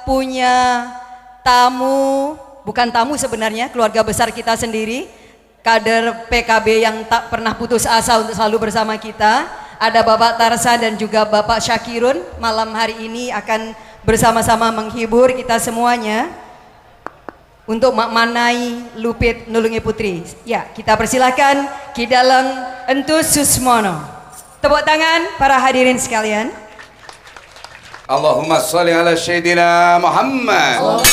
punya tamu, bukan tamu sebenarnya, keluarga besar kita sendiri, kader PKB yang tak pernah putus asa untuk selalu bersama kita. Ada Bapak Tarsa dan juga Bapak Syakirun, malam hari ini akan bersama-sama menghibur kita semuanya untuk makmanai Lupit Nulungi Putri. Ya, kita persilahkan Ki Dalang Entus Susmono. Tepuk tangan para hadirin sekalian. Allahumma sholli ala Sayyidina Muhammad.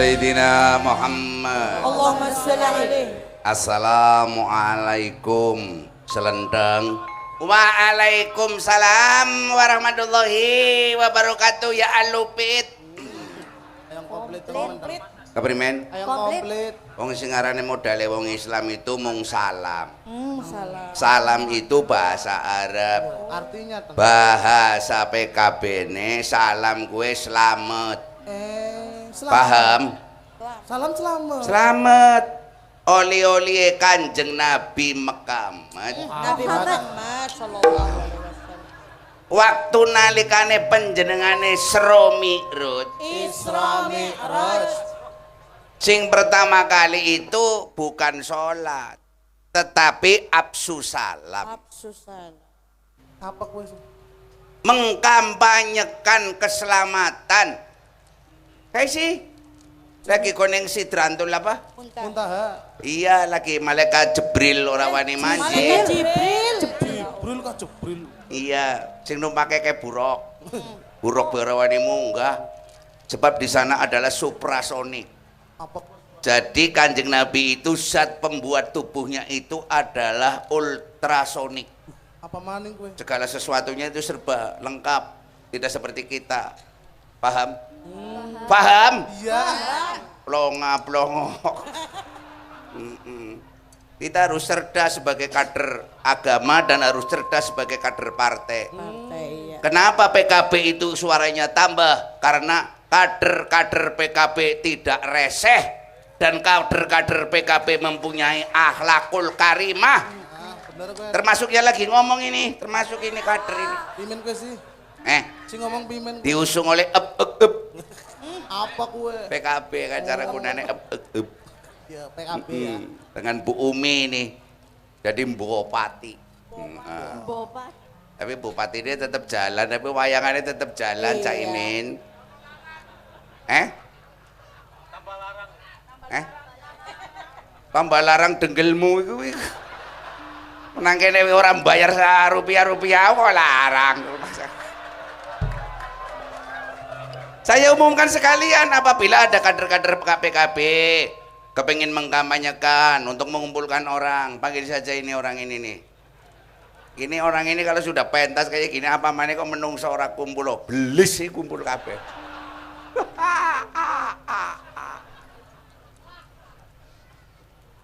Sayyidina Muhammad. Allahumma sholli alaihi. Assalamualaikum selendang. Waalaikumsalam warahmatullahi wabarakatuh. Ya alupit. Yang komplit. Keprimen? Yang komplit. Wong sing aranane modale wong Islam itu mung salam. Salam. Salam itu bahasa Arab. Artinya Bahasa PKB-ne salam kue selamat. selamat. Paham? Salam selamat. Selamat. Oli-oli Kanjeng Nabi Muhammad. Nabi Muhammad sallallahu alaihi wasallam. Waktu nalikane panjenengane Isra Mi'raj. Isra Mi'raj. Sing pertama kali itu bukan sholat, tetapi absu salam. Absusan. Apa kue? Mengkampanyekan keselamatan. Kayak sih, lagi koneng Sidrantul apa? Muntaha. Iya, lagi malaikat Jibril ora wani Malaikat manjing. Jibril. Jibril kah Jibril? Iya, sing numpake kayak buruk. Buruk ora wani munggah. Sebab di sana adalah suprasonik. Apa? Jadi Kanjeng Nabi itu zat pembuat tubuhnya itu adalah ultrasonik. Apa maning kue? Segala sesuatunya itu serba lengkap, tidak seperti kita. Paham? Paham? Iya. Plonga-plongok. Kita harus cerdas sebagai kader agama dan harus cerdas sebagai kader partai. Partai ya. Kenapa PKB itu suaranya tambah? Karena kader-kader PKB tidak reseh dan kader-kader PKB mempunyai akhlakul karimah. Bener kue. Termasuknya lagi ngomong ini, termasuk ini kader ini. Pimen kue sih. Si ngomong pimen. Diusung oleh Apa kue? PKB kan cara gunanya Ya PKB ya. dengan Bu Umi ini jadi Bupati. Bobat. Tapi Bupati ini tetap jalan, tapi wayangannya tetap jalan, Iya. Caimin. Tambah larang denggelmu itu. Menang kene orang bayar rupiah-rupiah kok larang. Saya umumkan sekalian, apabila ada kader-kader PKB kepingin mengkampanyekan untuk mengumpulkan orang, panggil saja ini orang ini nih. Ini orang ini kalau sudah pentas kayak gini apa mana kok menungso ora kumpul loh, belis sih kumpul kabeh.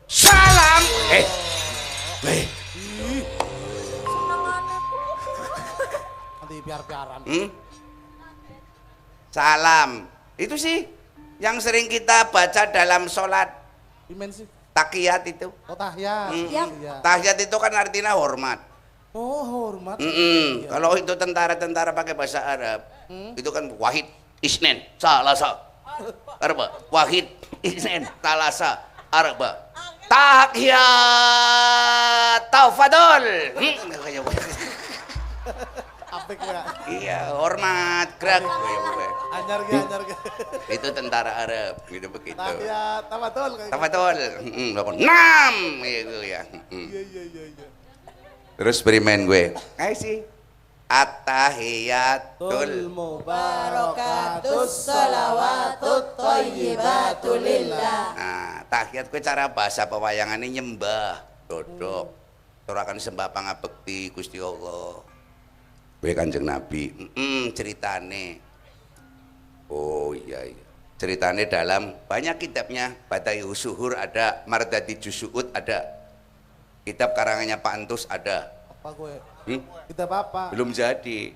Salam. Nanti piar-piaran. Salam. Itu sih yang sering kita baca dalam sholat Pimen sih. takiyat itu. Oh tahiyat. Iya. Tahiyat itu kan artinya hormat. Oh hormat. Kalau itu tentara-tentara pakai bahasa Arab, itu kan wahid isnen salasa arba. Wahid isnen salasa arba. Tahiyat tafadhol. Apik ya. Iya, hormat, gerak. Anyar ge. Itu tentara Arab, gitu begitu. Tahiyat tafatul kayak. Tafadhol. Nam, itu ya. Iya. Terus berimen gue. Ayo sih. At-tahiyatul Barakatus salawatut thayyibatul lillah. Nah, tahiyat gue cara bahasa pewayangannya nyembah, dodok. Turakan sembah pangabekti Gusti Allah. Gue Kanjeng Nabi, ceritane. Oh iya. Ceritane dalam banyak kitabnya, Badaihus Suhur ada, Mardadi Jusuud ada. Kitab karangannya Pak Entus ada. Apa kue? Kita apa? Belum jadi.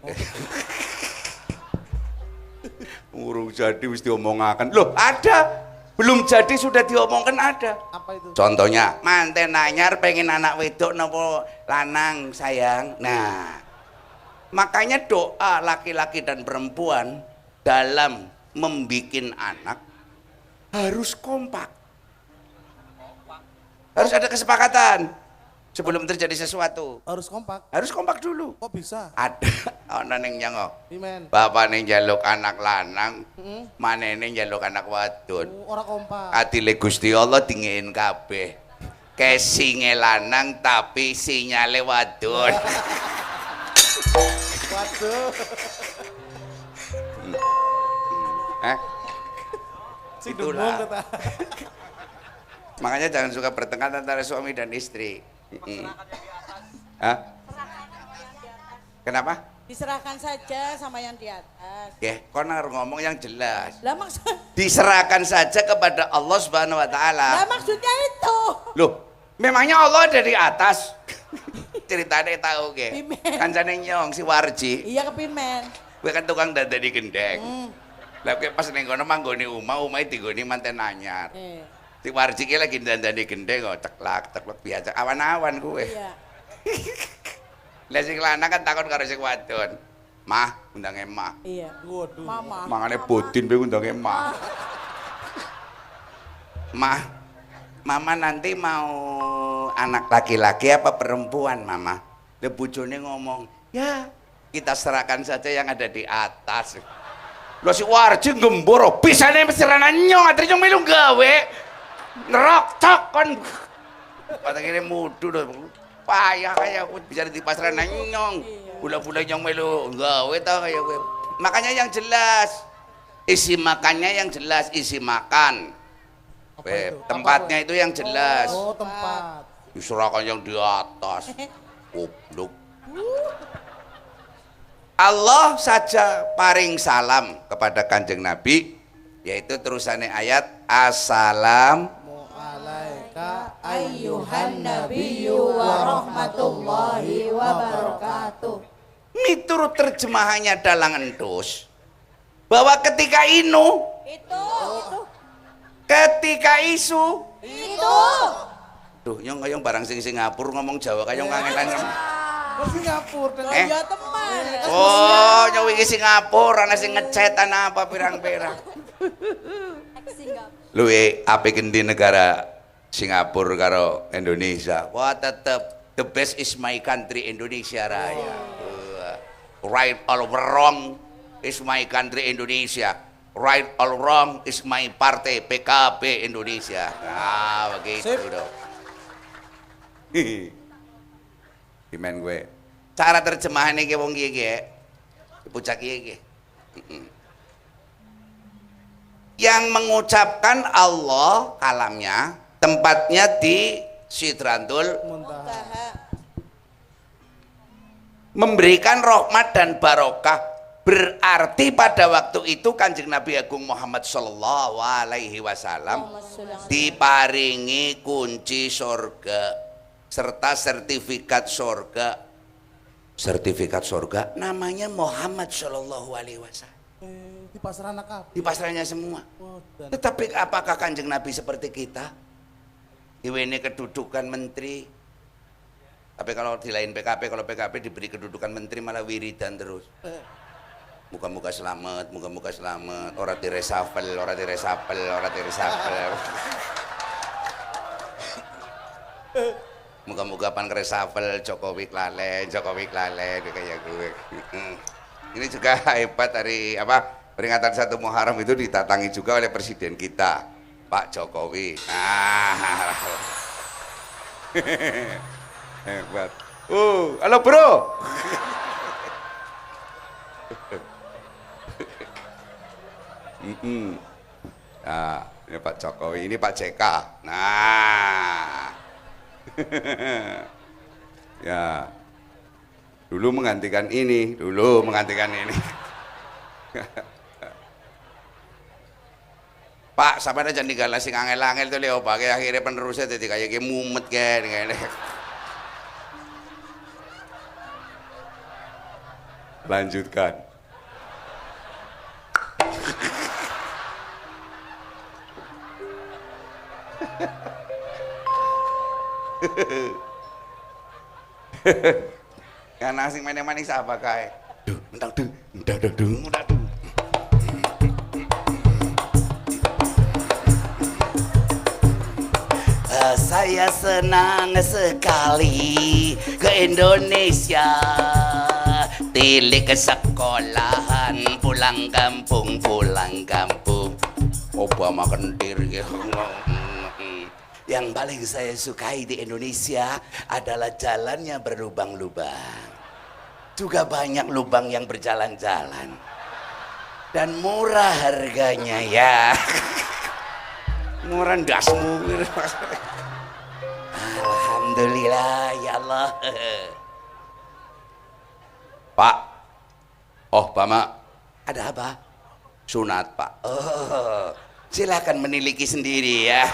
Urung jadi wis diomongaken. Loh, ada. Belum jadi sudah diomongkan ada. Apa itu? Contohnya, manten anyar pengen anak wedok nopo lanang sayang. Nah, makanya doa laki-laki dan perempuan dalam membikin anak harus kompak. Harus ada kesepakatan sebelum terjadi sesuatu. Harus kompak. Harus kompak dulu. Kok bisa? Ada ana ning nyango. Pimen. Bapak ning njaluk anak lanang, manene njaluk anak wadon. Ora kompak. Adile Gusti Allah dingin kabeh. Kesinge lanang tapi sinyale wadon. Waduh. Si Itulah. Dumbung kata. Makanya jangan suka bertengkar antara suami dan istri. Hah? Kenapa? Diserahkan saja sama yang di atas. Kau harus ngomong yang jelas. Lah maksud Diserahkan saja kepada Allah Subhanahu wa taala. Lah maksudnya itu. Loh, memangnya Allah ada di atas? Ceritanya tahu ke? Pimen. Kancane nyong si Warji. Iya kepimen. Gue kan tukang dandani gendeng. Lah kowe pas ning kono manggone omah digoni manten anyar. Si Warji ki lagi dandani gendeng kok ceklak biasa awan-awan kowe. Iya. Lah sing lanang kan takon karo sing wadon. Mah, undange Mah. Iya. Waduh. Mama. Mangane bodin pe undange Mah. Mah, Mama nanti mau anak laki-laki apa perempuan, Mama? Lah bojone ngomong, "Ya, kita serahkan saja yang ada di atas." Lho si Warji gemboro, bisane mesrana nyong, atri nyong melu gawe. Nerok cok kon. Patake mudu lho. Payah kayak aku bisa di pasaran nyong. Bula-bula nyong melu gawe tau kayak gue. Makanya yang jelas. Isi makannya yang jelas, isi makan. Tempatnya itu yang jelas. Oh, tempat. Diserahkan yang di atas. Goblok. Allah saja paring salam kepada Kanjeng Nabi, yaitu terusannya ayat Assalam Alaika Ayyuhan nabiyyu wa rahmatullahi wa barakatuh. miturut terjemahannya dalang entus bahwa ketika inu Itu. ketika isu Itu. duh nyong barang sing Singapura ngomong Jawa kayong kangenan ke Singapura dan Ya teman. oh nyong iki Singapura ana sing ngecet ana apa pirang-pirang luwe apik endi negara Singapura karo Indonesia wah tetep the best is my country Indonesia raya right or wrong is my country Indonesia right or wrong is my partai PKB Indonesia nah begitu Sip. dong gimana gue cara terjemahan ini wong iki pucak iki yang mengucapkan Allah kalamnya tempatnya di Sidratul Muntaha. memberikan rahmat dan barokah berarti pada waktu itu Kanjeng Nabi Agung Muhammad Sallallahu Alaihi Wasallam diparingi kunci surga serta sertifikat surga namanya Muhammad Sallallahu Alaihi Wasallam Di pasar anak apa? di pasarnya semua. Oh, dan Tetapi apakah Kanjeng Nabi seperti kita? Ini kedudukan menteri. Tapi kalau di lain PKP, kalau PKP diberi kedudukan menteri malah wiridan terus. Muka-muka selamat, muka-muka selamat. Orang di reshuffle, orang di reshuffle, orang di reshuffle. Muka-muka pan reshuffle, Jokowi klalen kayak gue. Ini juga hebat dari apa? Peringatan 1 Muharram itu didatangi juga oleh presiden kita, Pak Jokowi. Nah, hebat. Halo bro. Nah, ini Pak Jokowi, ini Pak JK. Nah, ya, dulu menggantikan ini. Pak, sampai aja nih galas sing angel-angel tuh Leo pakai akhirnya penerusnya jadi kayak mumet kayak ini. Lanjutkan. Karena asing manis apa kae? Duh. Saya senang sekali ke Indonesia. Tilik ke sekolahan, pulang kampung. Obama kentir gitu. Yang paling saya sukai di Indonesia adalah jalannya berlubang-lubang. Juga banyak lubang yang berjalan-jalan. Dan murah harganya ya. Ngoran dasmu. Alhamdulillah ya Allah. Pak. Oh, Pak Mak. Ada apa? Sunat, Pak. Oh, silakan meniliki sendiri ya.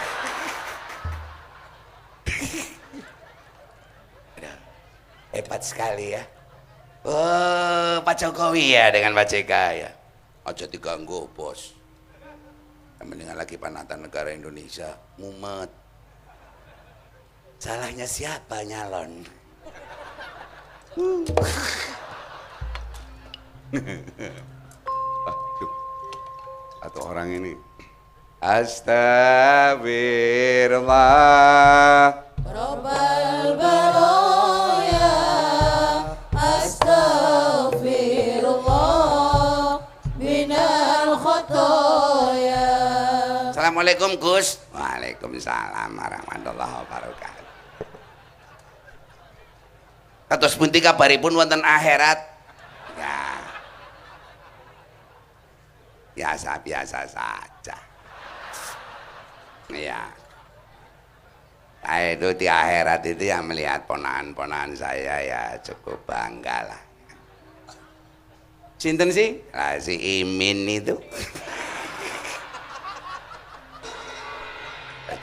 Hebat sekali ya. Oh, Pak Jokowi ya dengan Pak JK ya. Aja diganggu, Bos. Yang mendingan lagi Panatan Negara Indonesia, mumet. Salahnya siapa nyalon? Aduh, satu orang ini. Astagfirullah. Rabbal baraya astaghfirullah minal khotoya. Assalamualaikum Gus. Waalaikumsalam warahmatullahi wabarakatuh. Kados pundi kabaripun wonten akhirat? Ya. Biasa-biasa saja. Iya. Saya itu di akhirat itu yang melihat ponakan-ponakan saya ya cukup bangga lah. Sinten sih? Lah si Imin itu.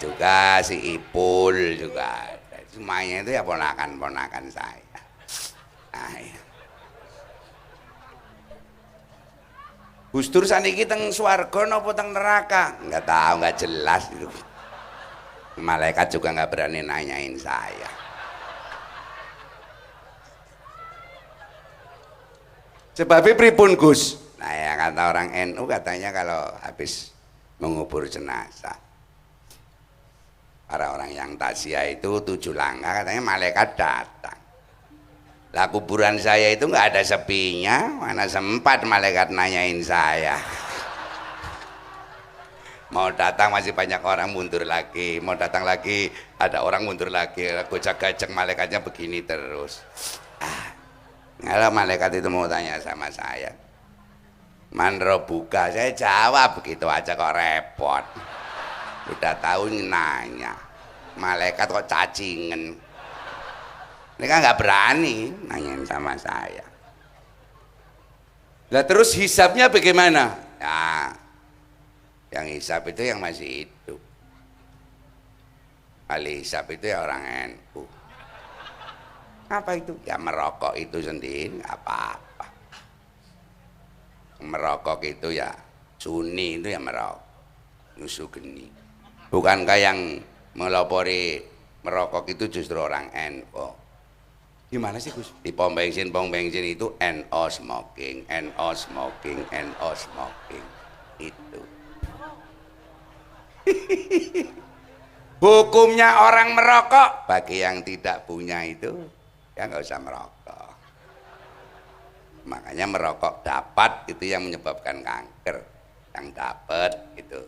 Juga si Ipul juga. Semuanya itu ya ponakan-ponakan saya. Nah, ya. Gus Dur saniki teng swarga napa teng neraka? Enggak tahu, enggak jelas itu. Malaikat juga enggak berani nanyain saya. Sebabnya pripun Gus? Nah ya kata orang NU katanya kalau habis mengubur jenazah, para orang yang takziah itu 7 langkah katanya malaikat datang. Lah kuburan saya itu nggak ada sepinya, mana sempat malaikat nanyain saya. Mau datang masih banyak orang mundur lagi, mau datang lagi ada orang mundur lagi, gojek-gajek malaikatnya begini terus. Kalau malaikat itu mau tanya sama saya, man robuka, saya jawab begitu aja kok repot. Udah tahu nanya, malaikat kok cacingen. Ini kan nggak berani nanyain sama saya. Lah terus hisabnya bagaimana? Ya, yang hisab itu yang masih hidup. Ahli hisab itu ya orang NU. Apa itu? Ya merokok itu sendiri nggak apa-apa. Merokok itu ya Sunni itu ya merokok, nyusu geni. Bukankah yang melopori merokok itu justru orang NU? Gimana sih Gus? Di pom bensin itu NO smoking, NO smoking, NO smoking. Itu. Hukumnya orang merokok bagi yang tidak punya itu ya nggak usah merokok. Makanya merokok dapat itu yang menyebabkan kanker. Yang dapat itu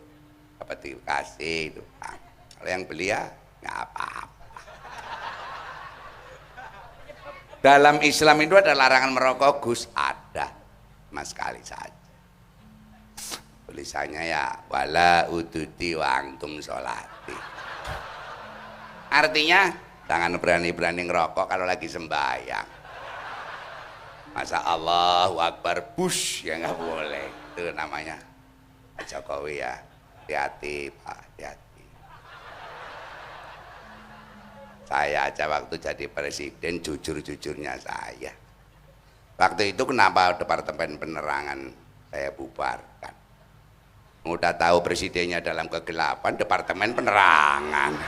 dapat dikasih itu. Kalau yang beli ya nggak apa-apa. Dalam Islam itu ada larangan merokok Gus, ada mas sekali saja. Tulisannya ya wala uduti wa antum sholati. Artinya jangan berani-berani ngerokok kalau lagi sembahyang. Masa Allahu Akbar bush ya nggak boleh. Itu namanya Pak Jokowi ya. Hati-hati Pak, hati-hati. Saya aja waktu jadi presiden jujur-jujurnya saya. Waktu itu kenapa Departemen Penerangan saya bubarkan? Udah tahu presidennya dalam kegelapan, Departemen Penerangan.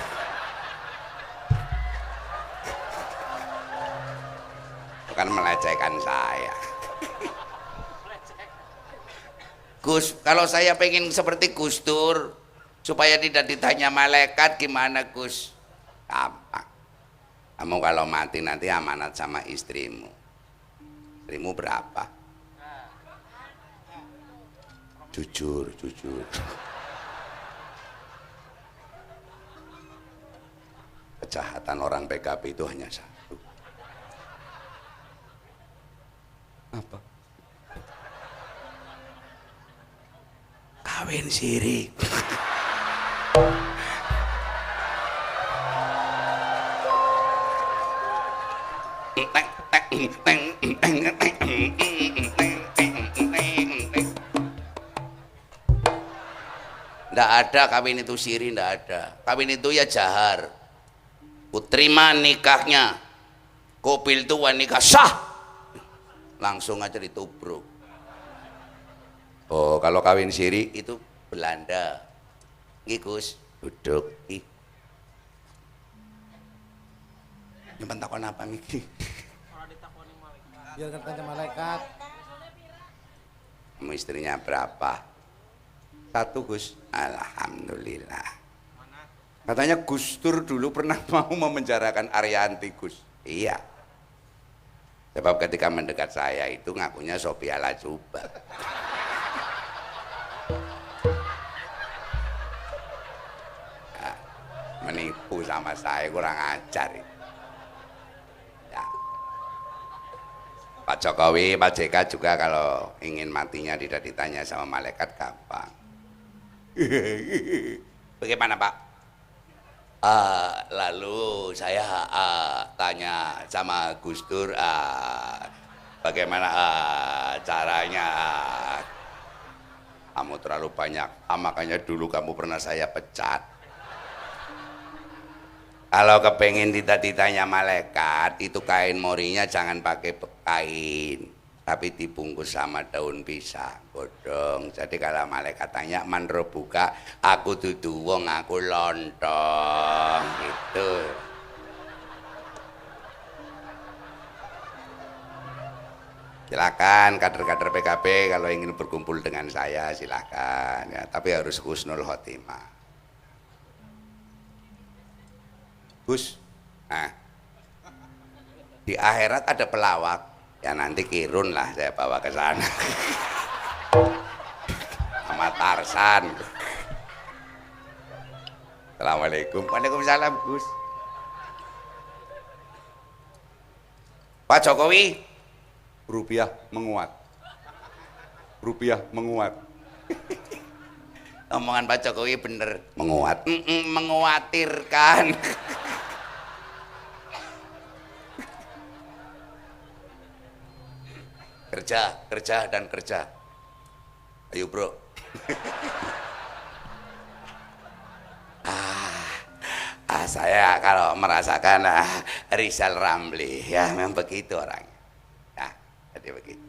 Bukan melecehkan saya. Gus, kalau saya pengen seperti Gus Dur supaya tidak ditanya malaikat gimana Gus? Gampang. Kamu kalau mati nanti amanat sama istrimu. Istrimu berapa? Jujur, jujur. Kejahatan orang PKB itu hanya satu. Apa? Kawin siri. Nggak ada kawin itu siri, nggak ada. Kawin itu ya jahar. Kuterima nikahnya. Kopil itu nikah sah. Langsung aja ditubruk. Oh, kalau kawin siri itu Belanda. Nggih, Gus, duduk. Ih. Nyimpen takon apa niki? Biar katanya malaikat. Kamu istrinya berapa? 1, Gus. Alhamdulillah. Katanya Gus Dur dulu pernah mau memenjarakan Arianti, Gus. Iya. Sebab ketika mendekat saya itu ngakunya Sophia Lajuba. Nah, menipu sama saya, kurang ajar. Ya. Pak Jokowi, Pak JK juga kalau ingin matinya tidak ditanya sama malaikat gampang. Bagaimana Pak? Lalu saya tanya sama Gus Dur, bagaimana caranya? Kamu terlalu banyak, makanya dulu kamu pernah saya pecat. Kalau kepengen ditanya malaikat, itu kain morinya jangan pakai kain, tapi dibungkus sama daun pisang, godong. Jadi kalau malaikat tanya manro buka, aku dudu wong, aku lontong, gitu. Silakan kader-kader PKB kalau ingin berkumpul dengan saya silakan ya, tapi harus husnul khotimah. Gus, nah, di akhirat ada pelawak. Ya nanti Kirun lah saya bawa ke sana. Sama Tarsan. Assalamualaikum. Waalaikumsalam, Gus. Pak Jokowi, rupiah menguat. Rupiah menguat. Omongan Pak Jokowi bener, menguat. Menguatirkan. Kerja dan kerja. Ayo bro. Saya kalau merasakan Rizal Ramli ya memang begitu orangnya. Ya, jadi begitu.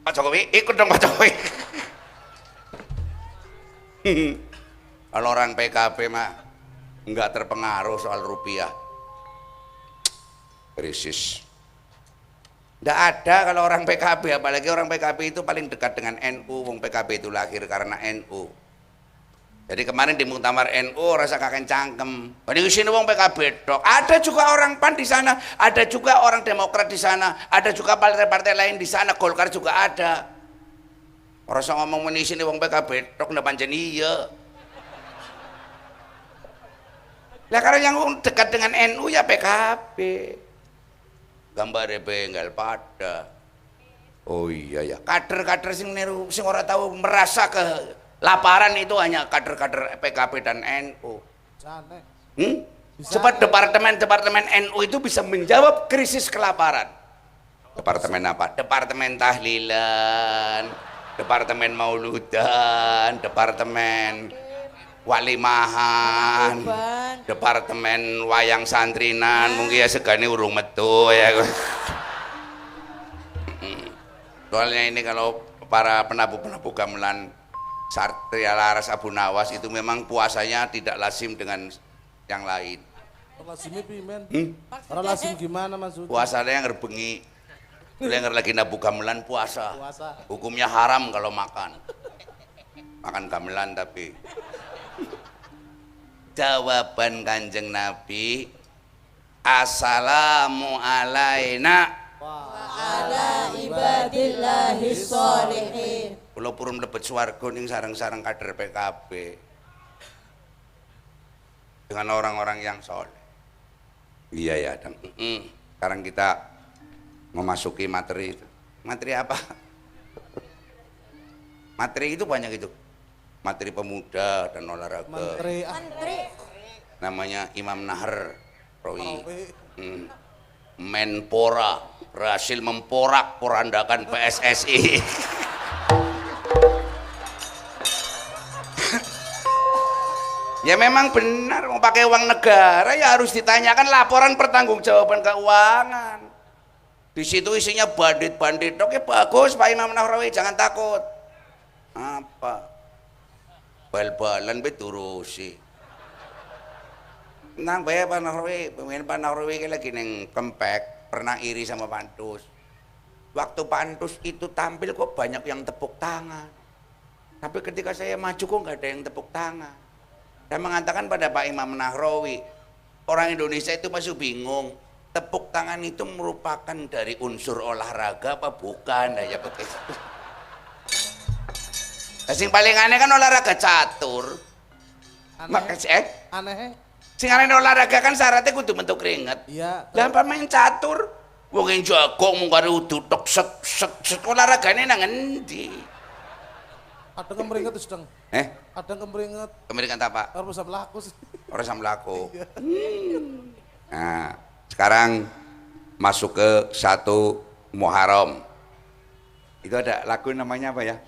Pak Jokowi, ikut dong Pak Jokowi. Kalau orang PKB mah nggak terpengaruh soal rupiah. Krisis. Nggak ada kalau orang PKB, apalagi orang PKB itu paling dekat dengan NU. Wong PKB itu lahir karena NU. Jadi kemarin di muktamar NU rasa kakek cangkem. Di sini wong PKB dok. Ada juga orang PAN di sana, ada juga orang Demokrat di sana, ada juga partai-partai lain di sana. Golkar juga ada. Rasa ngomong di sini wong PKB dok, ndak pancen iya. Lah karena yang dekat dengan NU ya PKB. Gambar benggal pada. Oh iya ya, kader-kader sing niru sing ora tahu merasa kelaparan itu hanya kader-kader PKB dan NU. Cepat departemen NU itu bisa menjawab krisis kelaparan. Departemen apa? Departemen tahlilan, departemen mauludan, departemen walimahan, departemen wayang santrinan, mungkin ya segani urung metu ya. Soalnya ini kalau para penabuh-penabuh gamelan Satria Laras Abu Nawas itu memang puasanya tidak lazim dengan yang lain. Lazimnya pimen. Orang lazim gimana maksudnya? Puasanya yang ngerbengi. Yang lagi nabuh gamelan puasa. Hukumnya haram kalau makan. Makan gamelan tapi jawaban Kanjeng Nabi, assalamu alaina wa ala ibadillahi sholihin. Kula purun mlebet swarga ning sareng-sareng kader PKB dengan orang-orang yang soleh. Iya ya, dan sekarang kita memasuki materi. Materi apa? Materi itu banyak itu. Materi pemuda dan olahraga. Menteri. Namanya Imam Nahar Rawi. Menpora berhasil memporak-porandakan PSSI. Ya memang benar, mau pakai uang negara ya harus ditanyakan laporan pertanggungjawaban keuangan. Di situ isinya bandit-bandit, oke bagus Pak Imam Nahrawi, jangan takut. Apa? Bal-balan beturusi. Nang bae Pak Nahrawi, pemain Pak Nahrawi lagi neng Kempek, pernah iri sama Pantus. Waktu Pantus itu tampil kok banyak yang tepuk tangan. Tapi ketika saya maju kok nggak ada yang tepuk tangan. Dan mengatakan pada Pak Imam Nahrawi, orang Indonesia itu masih bingung, tepuk tangan itu merupakan dari unsur olahraga apa bukan? Nah, ya begitu. Sing paling aneh kan olahraga catur. Makanya Aneh. sing aneh olahraga kan syaratnya kudu bentuk keringet. Iya. Lah main catur, wong yang jago mung karo udut tok set olahragane nang endi? Ada kemeringet tuh sedang. Ada kemeringet. Kemeringet apa? Harus bisa melaku sih. Orang sama laku. Nah, sekarang masuk ke 1 Muharram. Itu ada lagu namanya apa ya?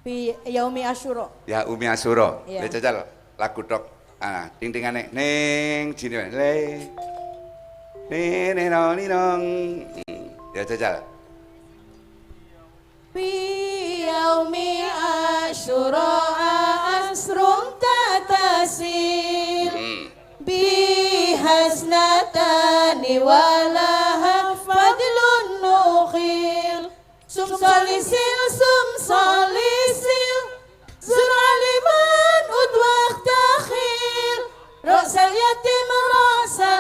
Fi yaumi asyura. Ya Umi Asyura. Iya. Jajal lagu dok. Ah, ting-tingane ning jine le. Ninong. Ya jajal. Fi yaumi asyura asrun tatasil bihasnatani walaha fadlun nukhil sum salisil zuraliman udwaq takhil ra'sal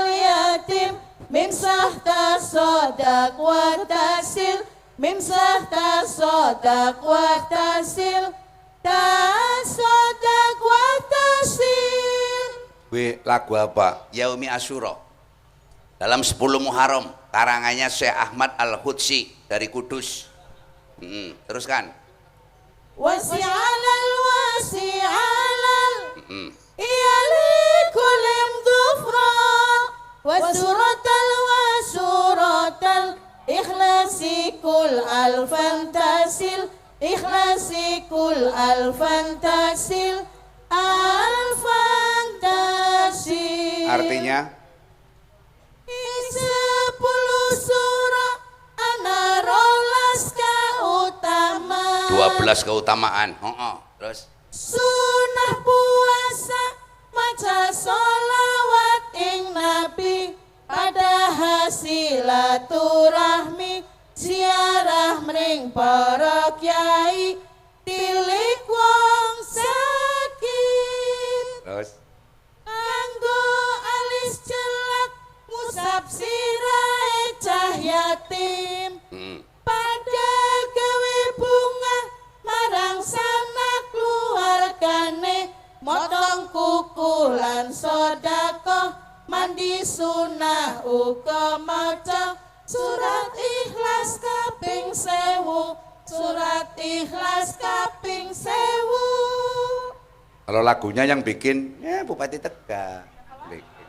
yatim mimsah tasodak wa tasil mimsah tasodak wa tasil Wih, lagu apa? Yaumi Asyura. Dalam 10 Muharram, karangannya Syekh Ahmad Al-Hudsi dari Kudus. Teruskan. wasi'alal iyalikul imdufra wasuratal ikhlasikul alfan tasil Artinya 10 surah ana rolas keutamaan 12 keutamaan. Terus sunah puasa maca sholawat ing nabi pada hasilaturahmi ziarah mring para kyai tilik wong sakit terus kanggo alis celak ngusap sirahe cah yatim pada gawe bunga marang sanak keluargane motong kuku lan sedekah mandi sunah uga maca surat ikhlas kaping 1000 kalau lagunya yang bikin ya Bupati Tegal bikin.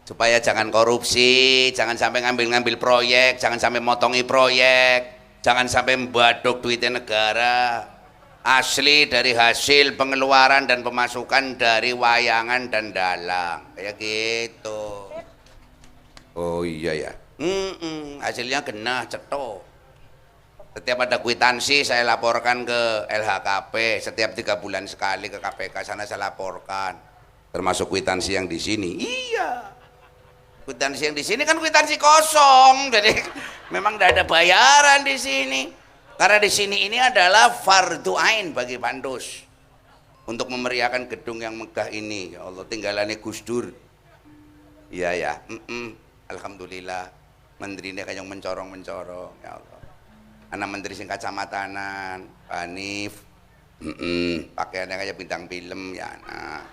Supaya jangan korupsi, jangan sampai ngambil proyek, jangan sampai motongi proyek, jangan sampai membaduk duitnya negara. Asli dari hasil pengeluaran dan pemasukan dari wayangan dan dalang kayak gitu. Oh iya ya. Hasilnya genah cetok. Setiap ada kwitansi saya laporkan ke LHKP, setiap 3 bulan sekali ke KPK sana saya laporkan. Termasuk kwitansi yang di sini. Iya. Kwitansi yang di sini kan kwitansi kosong, jadi memang tidak ada bayaran di sini. Karena di sini ini adalah fardu ain bagi Pantus untuk memeriahkan gedung yang megah ini. Ya Allah, tinggalannya Gus Dur. Iya ya. Alhamdulillah. Menterinya kayak yang mencorong-mencorong. Ya Allah. Anak menteri sing kacamatanan, Pak Hanif, pakaiannya kayak bintang film ya anak.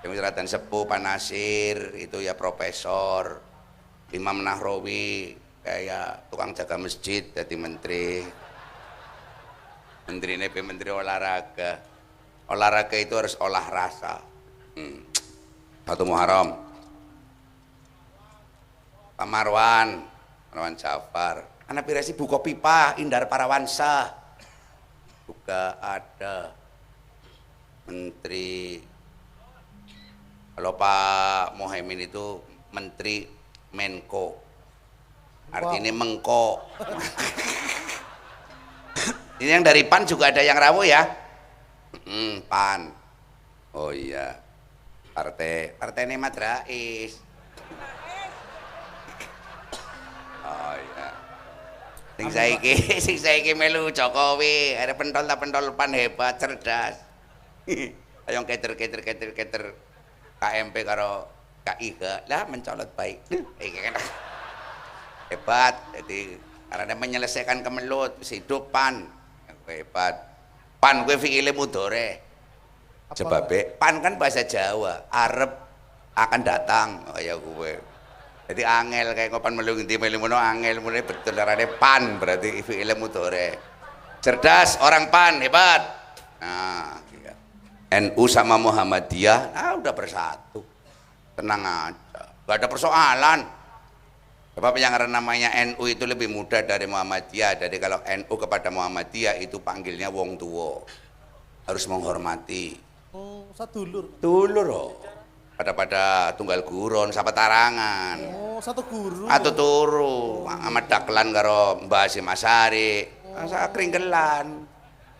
Yang Ratan Sepuh, Pak Nasir, itu ya profesor. Imam Nahrawi kayak tukang jaga masjid jadi menteri. Menteri ini menteri olahraga. Olahraga itu harus olah rasa. 1 Muharram. Pak Marwan Jafar. Anak pirasi Buko Pipa, Indar Parawansa. Juga ada Menteri, kalau Pak Mohaimin itu Menteri Menko, artinya mengko. Ini yang dari PAN juga ada yang rawuh ya. PAN. Oh iya, partai ini Mat Rais. Oh iya. Sing saiki melu Jokowi, ada pentol PAN hebat, cerdas. Ayo keter KMP karo KIH lah mencolot baik. Hebat, jadi karena menyelesaikan kemelut, hidup PAN. Hebat. PAN gue fikile mudore. Coba PAN kan bahasa Jawa, Arab akan datang. Oh ya gue. Jadi angel kayak kopan melu ngendi melu mono angel mulai betul darane PAN berarti fikile mudore. Cerdas orang PAN, hebat. Nah, iya. NU sama Muhammadiyah, udah bersatu. Tenang aja, gak ada persoalan. Sebab yang namanya NU itu lebih mudah dari Muhammadiyah. Jadi kalau NU kepada Muhammadiyah itu panggilnya wong tuwa. Harus menghormati. Oh, sadulur. Dulur oh. Pada tunggal guron, sapa tarangan. Oh, satu guru. Atau turu, amat daklan karo Mbah Hasyim Asyari. Asa kringgelan.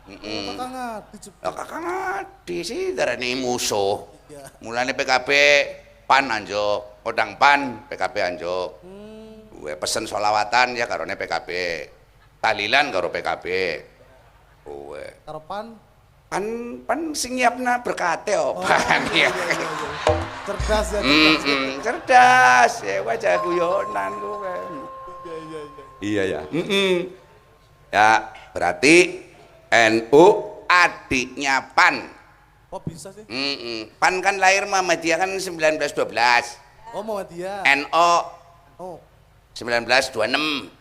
Kakang Adi. Kakang Adi sih darani musuh. Mulane PKB PAN anjuk, odang PAN PKB anjuk. Gue pesen sholawatan ya karone PKB. Tahlilan karo PKB. Gue. Karo PAN. PAN sing nyiapna berkate PAN ya. Cerdas ya. Cerdas ya wajah guyonan gue. Iya ya. Ya berarti NU adiknya PAN. Oh bisa sih. PAN kan lahir Muhammadiyah kan 1912. Oh Muhammadiyah. NO Oh 1926.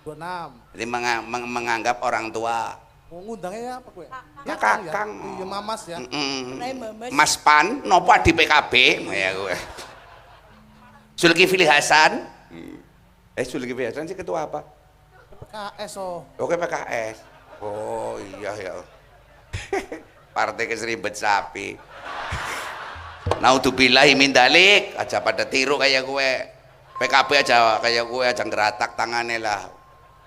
26. Jadi menganggap orang tua. Oh ngundangnya ya apa gue? Ya kakang. Iya mamas ya. Mas PAN nopo di PKB ya gue. Zulkifli Hasan. Zulkifli Hasan sih ketua apa? PKS oh. Oke PKS. Oh iya ya. Partai keseribet sapi. Naudzubillahi min dalik, aja pada tiru kayak gue. PKB aja kayak gue aja ngeratak tangannya lah.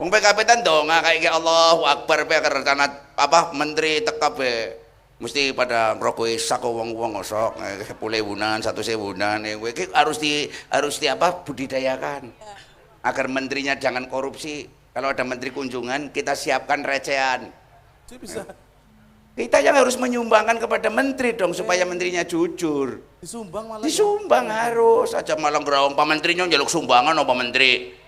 Wong PKB tan donga kayak Allahu Akbar be karena apa menteri teka be. Mesti pada ngroko isak wong-wong ngosok 10.000-an, 1.000-an gue harus di apa budidayakan. Agar menterinya jangan korupsi. Kalau ada menteri kunjungan kita siapkan recehan. Bisa. Kita yang harus menyumbangkan kepada menteri dong supaya menterinya jujur. Disumbang malah. Disumbang harus aja malah gerawang pak menterinya njaluk sumbangan apa menteri.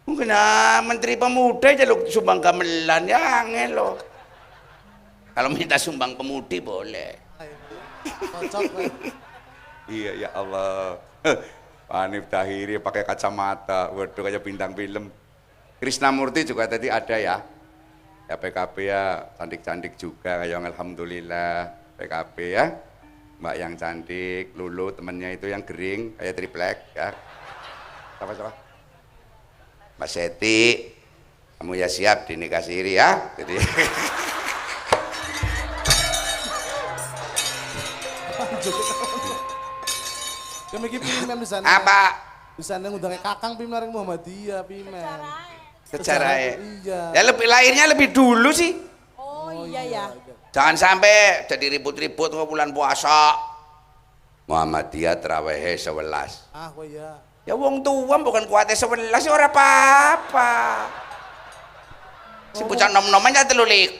Mungkin menteri pemuda jaluk sumbang gamelan ya angel loh. Kalau minta sumbang pemudi boleh. Cocok. Iya ya Allah. Hanif Tahiri pakai kacamata, waduh kayak bintang film. Krisnamurti juga tadi ada ya. Ya PKB ya cantik-cantik juga kayak alhamdulillah PKB ya. Mbak yang cantik, Lulu temennya itu yang gering kayak triplek ya. Siapa? Mbak Seti, kamu ya siap dinikah siri ya. Jadi Kami pimen di sana. apa? Di sana ngundangnya kakang pimen nareng Muhammadiyah pimen. Secara iya. ya lebih lahirnya lebih dulu sih. Oh iya ya. Jangan sampai jadi ribut-ribut ke bulan puasa. Muhammadiyah traweh 11. Ah, kok ya. Ya wong tua bukan kuatnya 11 ya ora apa-apa. Si bocah nom-nomannya 23,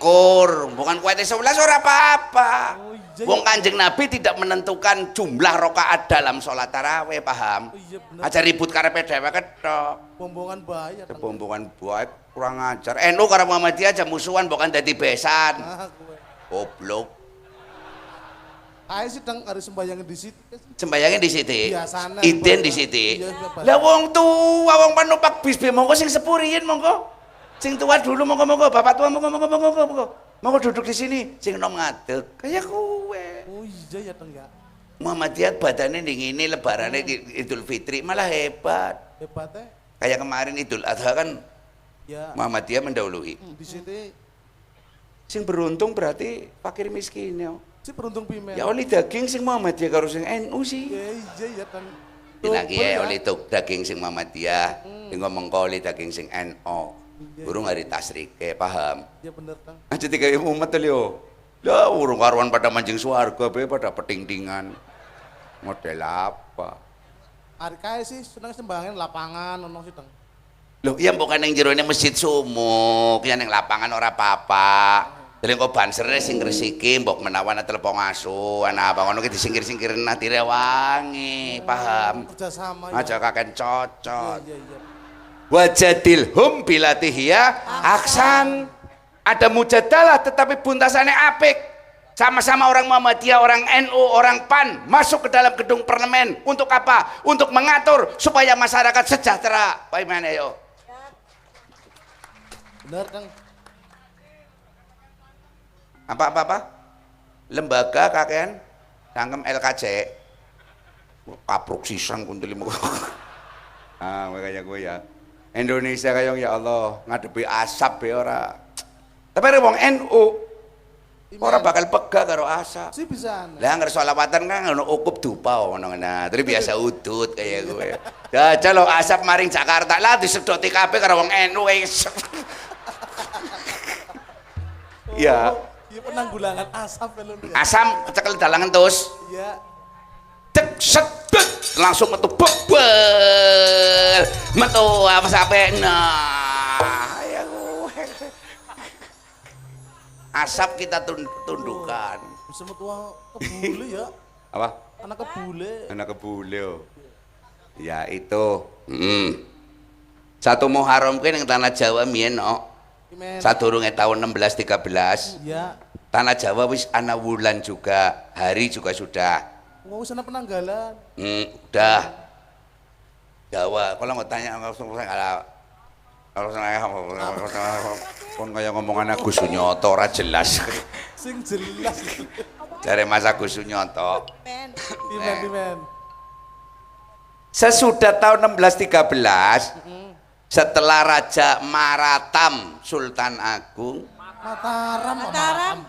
bukan kuatnya 11 ora apa-apa. Oh, iya, Wong iya. Kanjeng Nabi tidak menentukan jumlah rakaat dalam sholat tarawih, paham? Oh, iya bener. Aja ribut karepe dhewe ketok. Bombongan bayar. Kebombongan buat kurang ajar. NU karo Muhammadiyah aja musuhan bukan dadi besan. Ah, gue. Goblok. Ayo sedang harus sembahyang di situ. Sembayangnya di situ. Biasanya. Iden di situ. Iya, Bapak. Lah wong tua wong panumpak bis be monggo sing sepuriin monggo. Sing tua dulu monggo bapak tua monggo. Monggo duduk di sini. Sing nom ngadeg kayak kowe. Oh iya ya Teng ya. Muhammadiyah badannya dingin lebarannya di Idul Fitri malah hebat. Hebatnya. Kayak kemarin Idul Adha kan Ya. Muhammadiyah mendahului. Di sini Sing beruntung berarti fakir miskin ya. si beruntung pimen. Ya oli daging sing Muhammadiyah karo sing NU sih. Ya iya ya kan. Dinaki Double, ya ya. oli daging sing Muhammadiyah, sing ngomong oli daging sing NU. Burung hari tasrike paham. Ya bener Kang. Aja tiga umat lho. Lah urung karuan pada mancing swarga be pada peting-tingan. Model apa? Ari kae sih seneng sembangin lapangan ono sih Teng. Loh, iya bukan yang jerone masjid sumuk, yang lapangan ora apa-apa. Jadi kok bansere sing ngresiki mbok menawa ana telepon asu, ana apa ngono ki disingkir-singkirin atire wangi, paham? Kerja sama ya. Aja kaken cocot. Iya iya. Wajadilhum bilatihya aksan. Ada mujadalah tetapi buntasannya apik. Sama-sama orang Muhammadiyah, orang NU, orang PAN masuk ke dalam gedung parlemen untuk apa? Untuk mengatur supaya masyarakat sejahtera. Bagaimana yo? Bener Kang. Apa? Lembaga kakean sangkem LKJ. Kapruk sisan kuntil lima. Ah, makanya gue ya. Indonesia kayong ya Allah ngadepi asap ya ora. Tapi ada wong NU orang bakal pegah karo asap. Si bisa. Lah ngerti sholawatan kan ngono ukup dupa ngono ngene. Terus biasa udut kayak gue. Ya calo asap maring Jakarta lah disedoti kabeh karo wong NU wis. Ya, Iya penanggulangan asap lho. asam cekel dalangan terus. Iya. Cek sedut langsung metu bebel. Metu apa sampai nah. Ya gue. Asap kita tundukkan. Bisa metua kebule ya. Apa? Anak kebule. Anak kebule. Ya itu. Satu Muharram kuwi ning tanah Jawa mbiyen no. Pimen. Sadurunge tahun 1613. Iya. Tanah Jawa wis ana wulan juga, hari juga sudah. Mau sana penanggalan. Udah. Jawa, kalau mau tanya langsung kalau saya pun kayak ngomongan Agus Sunyoto ora jelas. Sing jelas. Dari Mas Agus Sunyoto. Pimen. Sesudah tahun 1613, setelah Raja Maratam Sultan Agung Mataram.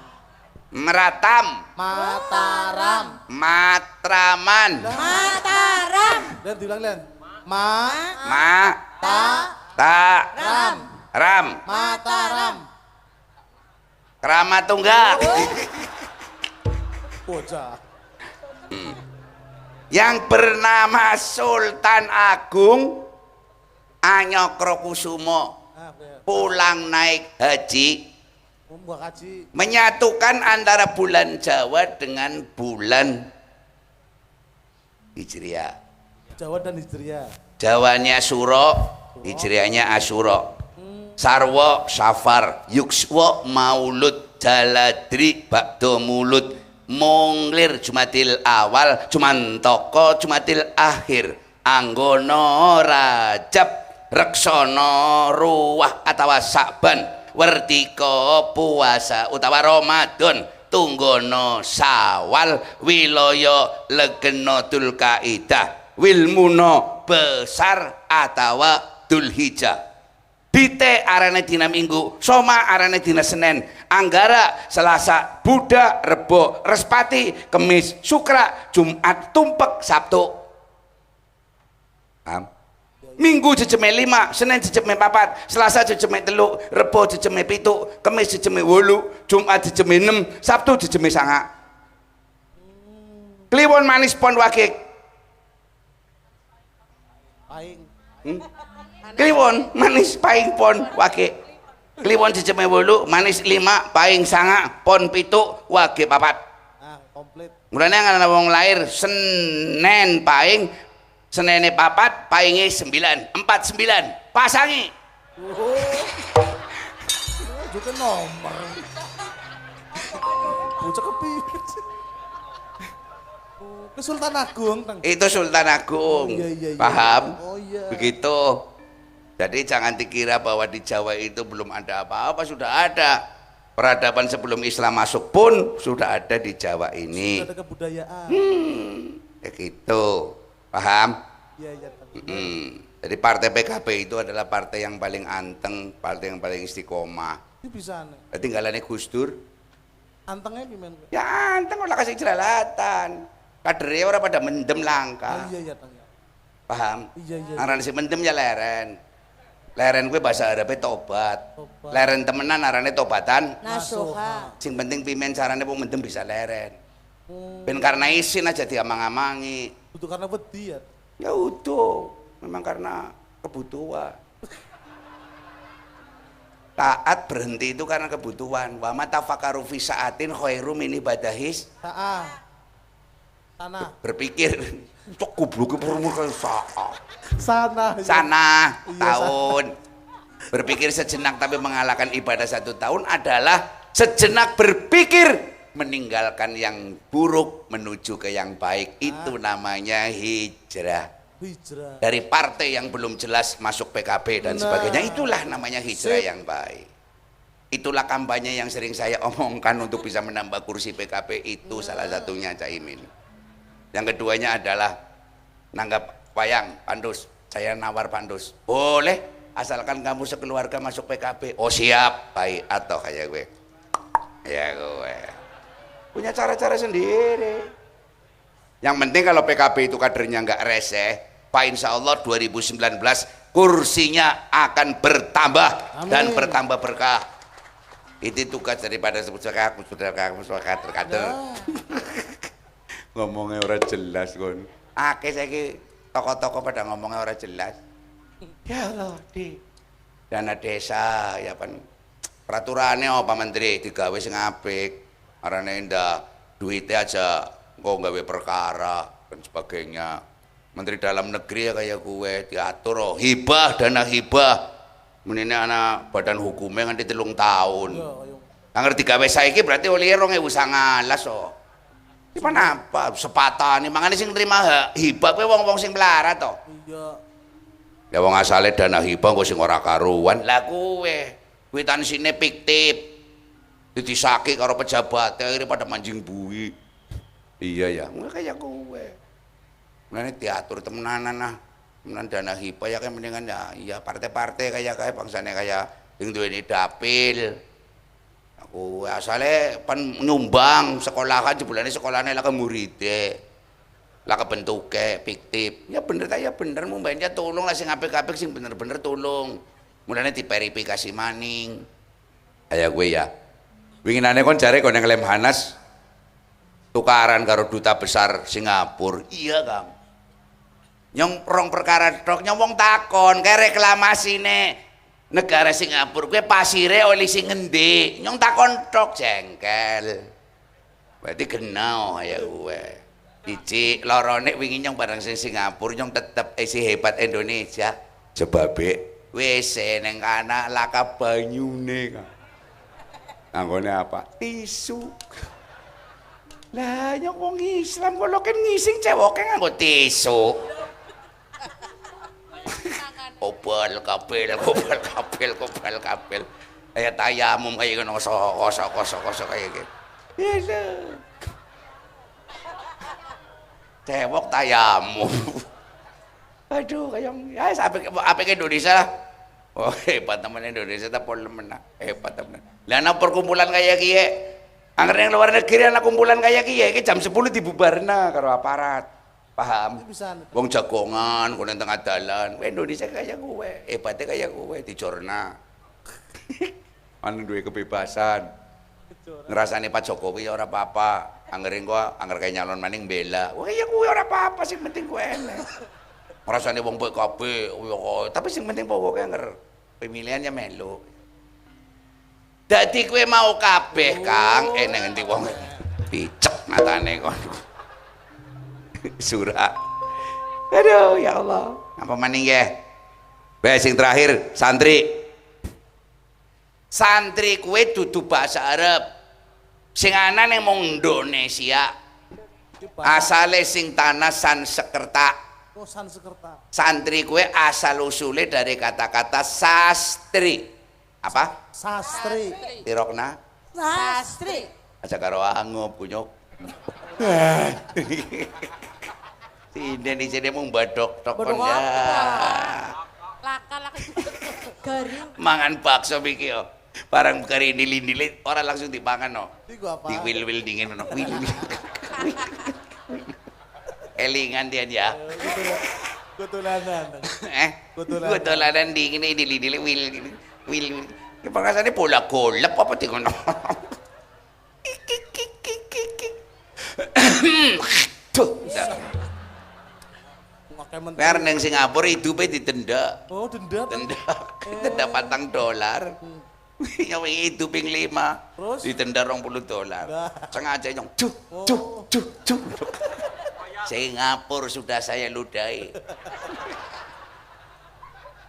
Meratam Mataram. Matraman Mataram. Dan diulang Len. Ta Ram Mataram. Kramat Tunggak Bocah. yang bernama Sultan Agung Anyokrokusumo pulang naik haji Mbak Kaji. menyatukan antara bulan Jawa dengan bulan Hijriah. Jawa dan Hijriah. Jawanya Suro, Hijriahnya Asyura. Sarwa Safar, Yukswa Maulud, Jaladri Bakdo Mulud, Munglir Jumatil Awal, Jumantoko Jumatil Akhir, Anggono Rajab, Reksono Ruwah atawa Saban, Wertika Puasa utawa Ramadan, Tunggono Sawal, Wiloyo Legeno Dzulkaidah, Wilmuno Besar atawa Dzulhijjah. Dite arane dina Minggu, Soma arane dina Senin, Anggara Selasa, Buda, Rebo, Respati, Kemis, Sukra, Jumat, Tumpek, Sabtu. Paham? Minggu jejeme 5, Senin jejeme 4, Selasa jejeme 3, Rebo jejeme 7, Kemis jejeme 8, Jumat jejeme 6, Sabtu jejeme 9. Kliwon manis pon wakik. Paing. Kliwon manis paing pon wage. Kliwon jejeme 8, manis 5, paing 9, pon 7, wage 4. Ah, komplit. Mulane ana wong lair Senin paing, Senene 4, painge 9, 49. Pasangi. Juga nomor. Bocah kepipit. Kesultan Agung, Tang. Itu Sultan Agung. Iya. Paham? Oh iya. Begitu. Jadi jangan dikira bahwa di Jawa itu belum ada apa-apa, sudah ada. Peradaban sebelum Islam masuk pun sudah ada di Jawa ini. Sudah ada kebudayaan. Ya gitu. Paham? Iya, Tang. Jadi partai PKB itu adalah partai yang paling anteng, partai yang paling istiqomah. Ini bisa nih. Tinggalannya Gus Dur. Antengnya pimen? Ya anteng ora kasih jelalatan. Kadernya ora pada mendem langka. Iya tang. Paham? Iya. Aran si mendem ya leren. Leren gue bahasa Arabnya tobat. Leren temenan arane tobatan. Nasuha. Sing penting pimen carane wong mendem bisa leren. Ben karena isin aja diamang-amangi. Butuh karena wedi ya. Ya utuh, memang karena kebutuhan. Taat berhenti itu karena kebutuhan. Wa ma tafakkaru fi sa'atin khairum min ibadahis. Sana. Berpikir, cok goblok perumukan Sana. sana tahun. Berpikir sejenak tapi mengalahkan ibadah 1 tahun adalah sejenak berpikir meninggalkan yang buruk menuju ke yang baik. Itu namanya hijrah. Dari partai yang belum jelas masuk PKB dan sebagainya, itulah namanya hijrah yang baik. Itulah kampanye yang sering saya omongkan untuk bisa menambah kursi PKB, itu salah satunya Caimin. Yang keduanya adalah nanggap wayang Pandus. Saya nawar Pandus, boleh asalkan kamu sekeluarga masuk PKB. Oh siap, baik. Atau kayak gue, ya gue punya cara-cara sendiri. Yang penting kalau PKB itu kadernya nggak reseh, Pak, insya Allah 2019 kursinya akan bertambah. Amin. Dan bertambah berkah. Itu tugas daripada kader. Ngomongnya orang jelas kon. Akeh saiki tokoh-tokoh pada ngomongnya orang jelas. Ya Allah, di dana desa ya pan peraturannya Pak Menteri digawe sing apik. Arane ndak duitnya aja kok gawe perkara dan sebagainya. Menteri Dalam Negeri ya kayak gue diatur oh, hibah dana hibah menini anak badan hukumnya nganti 3 tahun. Angger digawe saiki berarti oleh 2019 oh. Gimana apa sepatane mangane sing nerima hibah kowe wong-wong sing melarat to. Iya. Ya wong asale dana hibah kok sing ora karuan. Lah kowe kwitansinya fiktif. Ditisaki karo pejabat akhirnya pada manjing bui. Iya ya, kayak kowe. Mulane diatur temenanan nah. Temenan dana hibah ya kayak mendingan ya iya partai-partai kayak bangsane kayak sing duweni dapil. Aku asale pan nyumbang sekolahan jebulane sekolahane lah ke muridé. Lah kebentuke fiktif. Ya bener ta ya bener mumbainnya tolong lah sing apik-apik sing bener-bener tolong. Mulane diverifikasi maning. Kayak gue ya. Winginane kon jare kon yang Lemhanas tukaran karo duta besar Singapura. Iya, Kang. Nyong rong perkara tok nyong wong takon kayak reklamasine negara Singapura gue pasire oleh sing ngendi nyong takon tok jengkel berarti kenal ya gue cici lorone wingi nyong bareng sing Singapura nyong tetep isi hebat Indonesia sebab WC neng kana laka banyune anggone apa tisu lah nyong wong Islam kalau kan ngising cewek nganggo tisu Kopal kapel kayak tayamum kayak gini kosok kayak gitu cewek tayamum aduh kayak ya apa ke Indonesia lah oh hebat teman Indonesia tak boleh menang hebat teman lana perkumpulan kayak kie angker yang luar negeri anak kumpulan kayak kie jam 10 dibubarna karo aparat paham? Wong jagongan, kono tengah dalan. Indonesia kayak gue, hebatnya kayak gue dicorna. Anu duwe kebebasan. Ngerasane Pak Jokowi ora apa-apa. Anggerin gua angger kayak nyalon maning bela. Wah iya gue ora apa-apa sing penting gue enek. Ngerasane wong PKB, tapi sing penting pokoke angger pemilihannya melu. Dadi kowe mau kabeh, Kang, nang endi wong dicek matane kon. Surah. Aduh ya Allah. Apa maning ya? Sing terakhir santri. Santri kue dudu bahasa Arab. Sing ana ning mung Indonesia. Asale sing tanah Sansekerta. Oh Sansekerta. Santri kue asal usule dari kata-kata sastri. Apa? Sastri. Tirokna? Sastri. Aja karo angop kunyuk. Ini di sini mau badok tokon ya. Garing. Mangan bakso iki yo. Barang kari nilin-nilin orang langsung dipangan no. Iku apa? Di wil dingin no. Wil. Elingan dia dia. Kutulanan. Gue tolanan dingin ini nilin wil. Ini pengasannya bola golap apa tiga no. Tuh. Pakai menteri. Biar neng Singapura hidupnya ditenda. Oh, denda. Denda patang dolar. Yang hidup yang 5. Terus? Ditenda $20. Nah. Sengaja nyong. Cuk. Singapura sudah saya ludahi.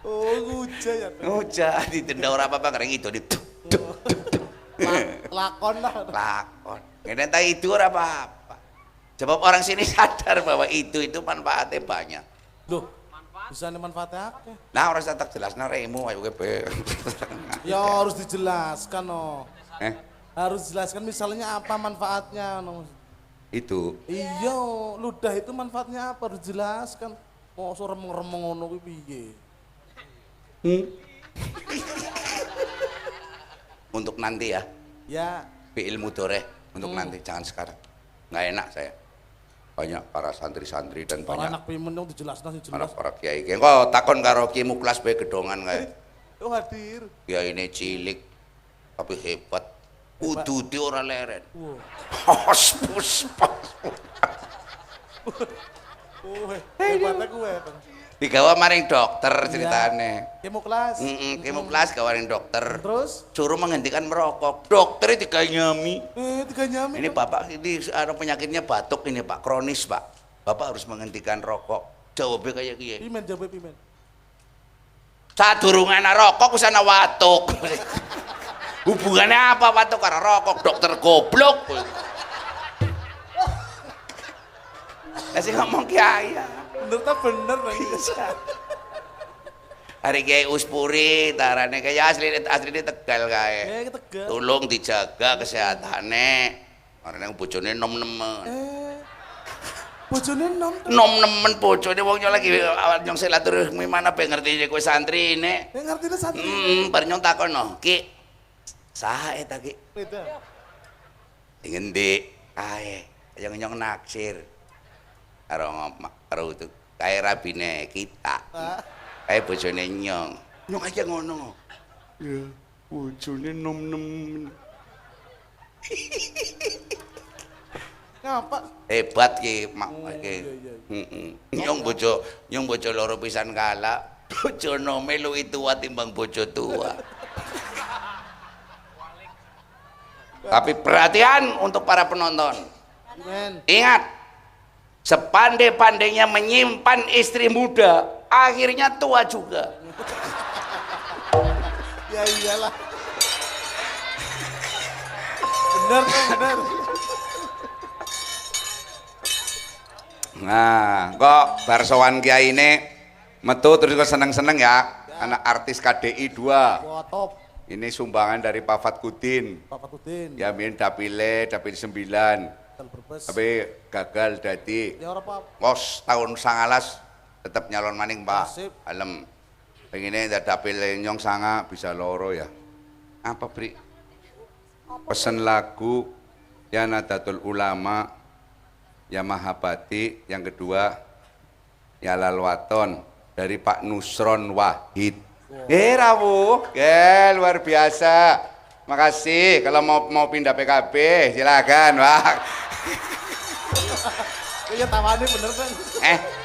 Oh, nguja ya. Udah ditenda orang apa kering itu di. Lakon lah. Lakon. Nggak tahu itu orang apa. Sebab orang sini sadar bahwa itu manfaatnya banyak. Loh, bisa nih manfaatnya apa? Nah orang tak jelas nah remu ayo kepe. Ya harus dijelaskan no. Harus Dijelaskan misalnya apa manfaatnya no. itu. Iya, ludah itu manfaatnya apa harus dijelaskan. Mau remeng-remeng ngono kuwi piye? Untuk nanti ya. Ya, Ilmu doreh untuk nanti, jangan sekarang. Nggak enak saya. Banyak para santri-santri dan para banyak anak pimen dong dijelaskan jelas. para kiai. Kok takon karo Ki Muklas bae gedongan kae. Oh hadir. Kiai ini cilik tapi hebat. Udute ora leren. Wow. Pus. Oh, hebatnya gue. Digawa maring dokter ceritane. Kamu kelas. Ki Muklas gawaring dokter. Terus? Suruh menghentikan merokok. Dokter itu nyami. Tiga nyami. Ini bapak ini ada penyakitnya batuk ini pak, kronis pak. Bapak harus menghentikan rokok. Jawabnya kayak gini. Pimen jawab pimen. Sadurungan rokok usana watuk. Hubungannya apa watuk karo rokok? Dokter goblok. Lah sing ngomong kiai ya. Bener tak bener lagi. Hari Kiai Uspuri tarane kaya asline Tegal kae. Tegal. Tolong dijaga kesehatannya. Karena bojone nom-nemen. Bojone nom. Nom-nemen bojone wong nyong lagi nyong silaturahmi mana pe ngerti kowe santri ne. Ngertine santri. Bar nyong takono, Ki. Saha eta Ki? Beda. Ngendi? Ae, yang nyong naksir. Karo itu kae rabine kita. Kae bojone nyong. Nyong aja ngono. Ya, bojone nom-nemen. Ngapa? Hebat Ki, mak Ki. Iya. Nyong bojo loro pisan kala. Bojo nome luwih tua timbang bojo tua. Tapi perhatian untuk para penonton. Men. Ingat, sepandai-pandainya menyimpan istri muda, akhirnya tua juga. Ya iyalah. Bener kan, bener. Nah, kok bar sowan kiai ini metu terus kok seneng-seneng ya. Anak artis KDI 2. Wah, top. Ini sumbangan dari Pak Fatkudin. Papa Kudin. Ya min dapil 9. Berbes. Tapi gagal dadi. Ya ora apa. Kos tahun 19 tetap nyalon maning Pak. Nasib. Alem. Pengennya dapil nyong sanga bisa loro ya. Apa Bri? Pesen lagu ya Nadatul Ulama, ya Mahabati, yang kedua ya Lalwaton dari Pak Nusron Wahid. Rawu, luar biasa. Makasih. Kalau mau pindah PKB silakan, Pak. Iya tawani bener kan?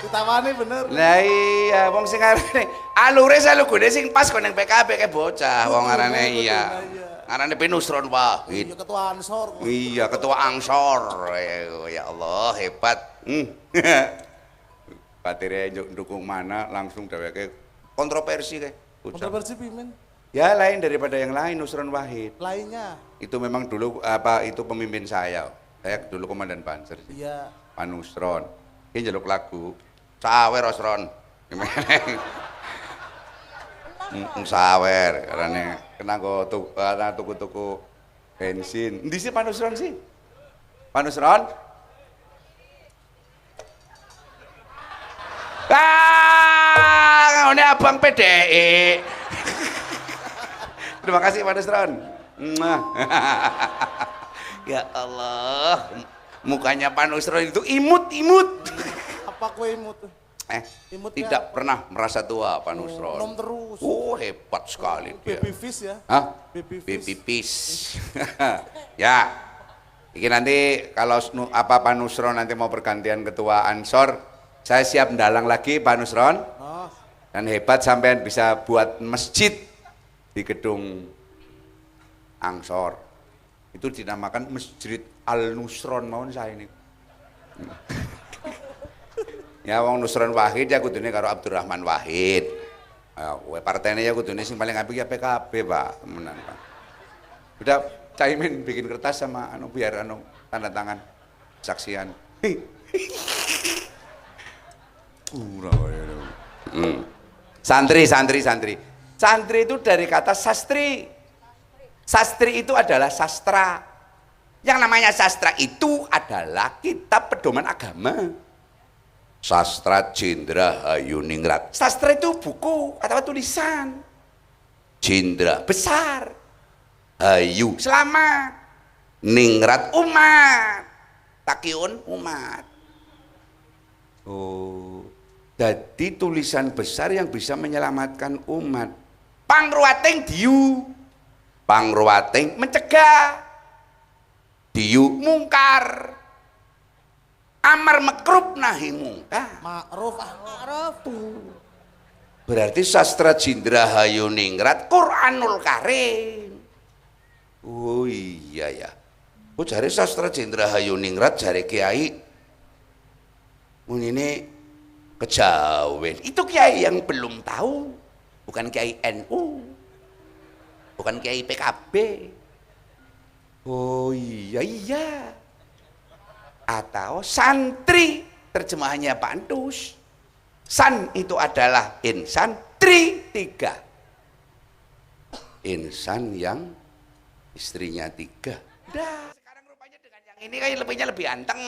Ditawani bener. Lah iya, wong sing arane alure salugune sing pas kon ning PKB kayak bocah, wong arane iya. Arane Nusron Wahid. Iya ketua Ansor. Iya, ketua Ansor. Ya Allah, hebat. Patire dukung mana langsung dheweke kontroversi kayak. Kontroversi pimen. Ya lain daripada yang lain Nusron Wahid. Lainnya. Itu memang dulu itu pemimpin saya. Saya dulu komandan Panzer. Iya. Pak Nusron. Ini njaluk lagu. Sawer Rosron. Sawer karena kena tuku bensin. Endi sih Pak Nusron sih? Pak Nusron? Ngene abang PDI. Terima kasih Pak Nusron. Mwah. Ya Allah, mukanya Pak Nusron itu imut-imut. Apa kue imut? Imut ya? Tidak pernah merasa tua Pak Nusron. Nom terus. Oh, hebat sekali dia. Baby fish ya? Hah? Baby Baby fish. fish. Ya. Ini nanti kalau Pak Nusron nanti mau pergantian ketua Ansor, saya siap ndalang lagi Pak Nusron. Oh. Dan hebat sampean bisa buat masjid di gedung Ansor. Itu dinamakan Masjid Al Nusron mawon saya ini. Ya wong Nusron Wahid ya kudune karo Abdurrahman Wahid. Kowe partene ya kudune sing paling apik ya PKB, Pak. Temenan, Pak. Udah Caimin bikin kertas sama biar tanda tangan saksian. Santri. Santri itu dari kata sastri. Sastri itu adalah sastra. Yang namanya sastra itu adalah kitab pedoman agama. Sastra Jendra Hayuningrat. Sastra itu buku atau tulisan. Jendra besar. Hayu selamat. Ningrat umat. Takiun umat. Oh, jadi tulisan besar yang bisa menyelamatkan umat. Pangruating diu. Pangruating mencegah. Diu mungkar. Amar makruf nahi mungkar. Ma'ruf. Berarti sastra Jendra Hayuningrat Quranul Karim. Oh iya ya. Oh jare sastra Jendra Hayuningrat jare Kiai ini kejawen. Itu Kiai yang belum tahu. Bukan Kiai NU. Bukan Kiai PKB. Oh iya. Atau santri, terjemahannya Pak Antus. San itu adalah insan, tri 3. Insan yang istrinya 3. Dah. Sekarang rupanya dengan yang ini kayak lebih anteng.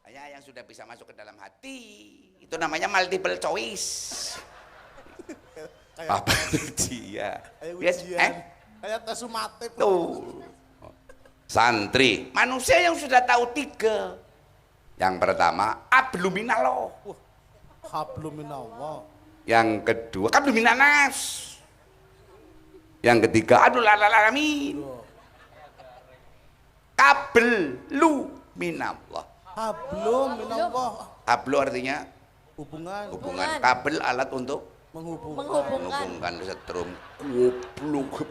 Kayak yang sudah bisa masuk ke dalam hati. Itu namanya multiple choice. Apa dia? Kayak tes sumatif. Tuh. Santri, manusia yang sudah tahu 3. Yang pertama, abluminallah. Habluminallah. Yang kedua, kabluminanas. Yang ketiga, abdulalamin. Kabluminallah. Habluminallah. Hablu artinya Hubungan. Kabel alat untuk Menghubungkan. setrum. Goblok.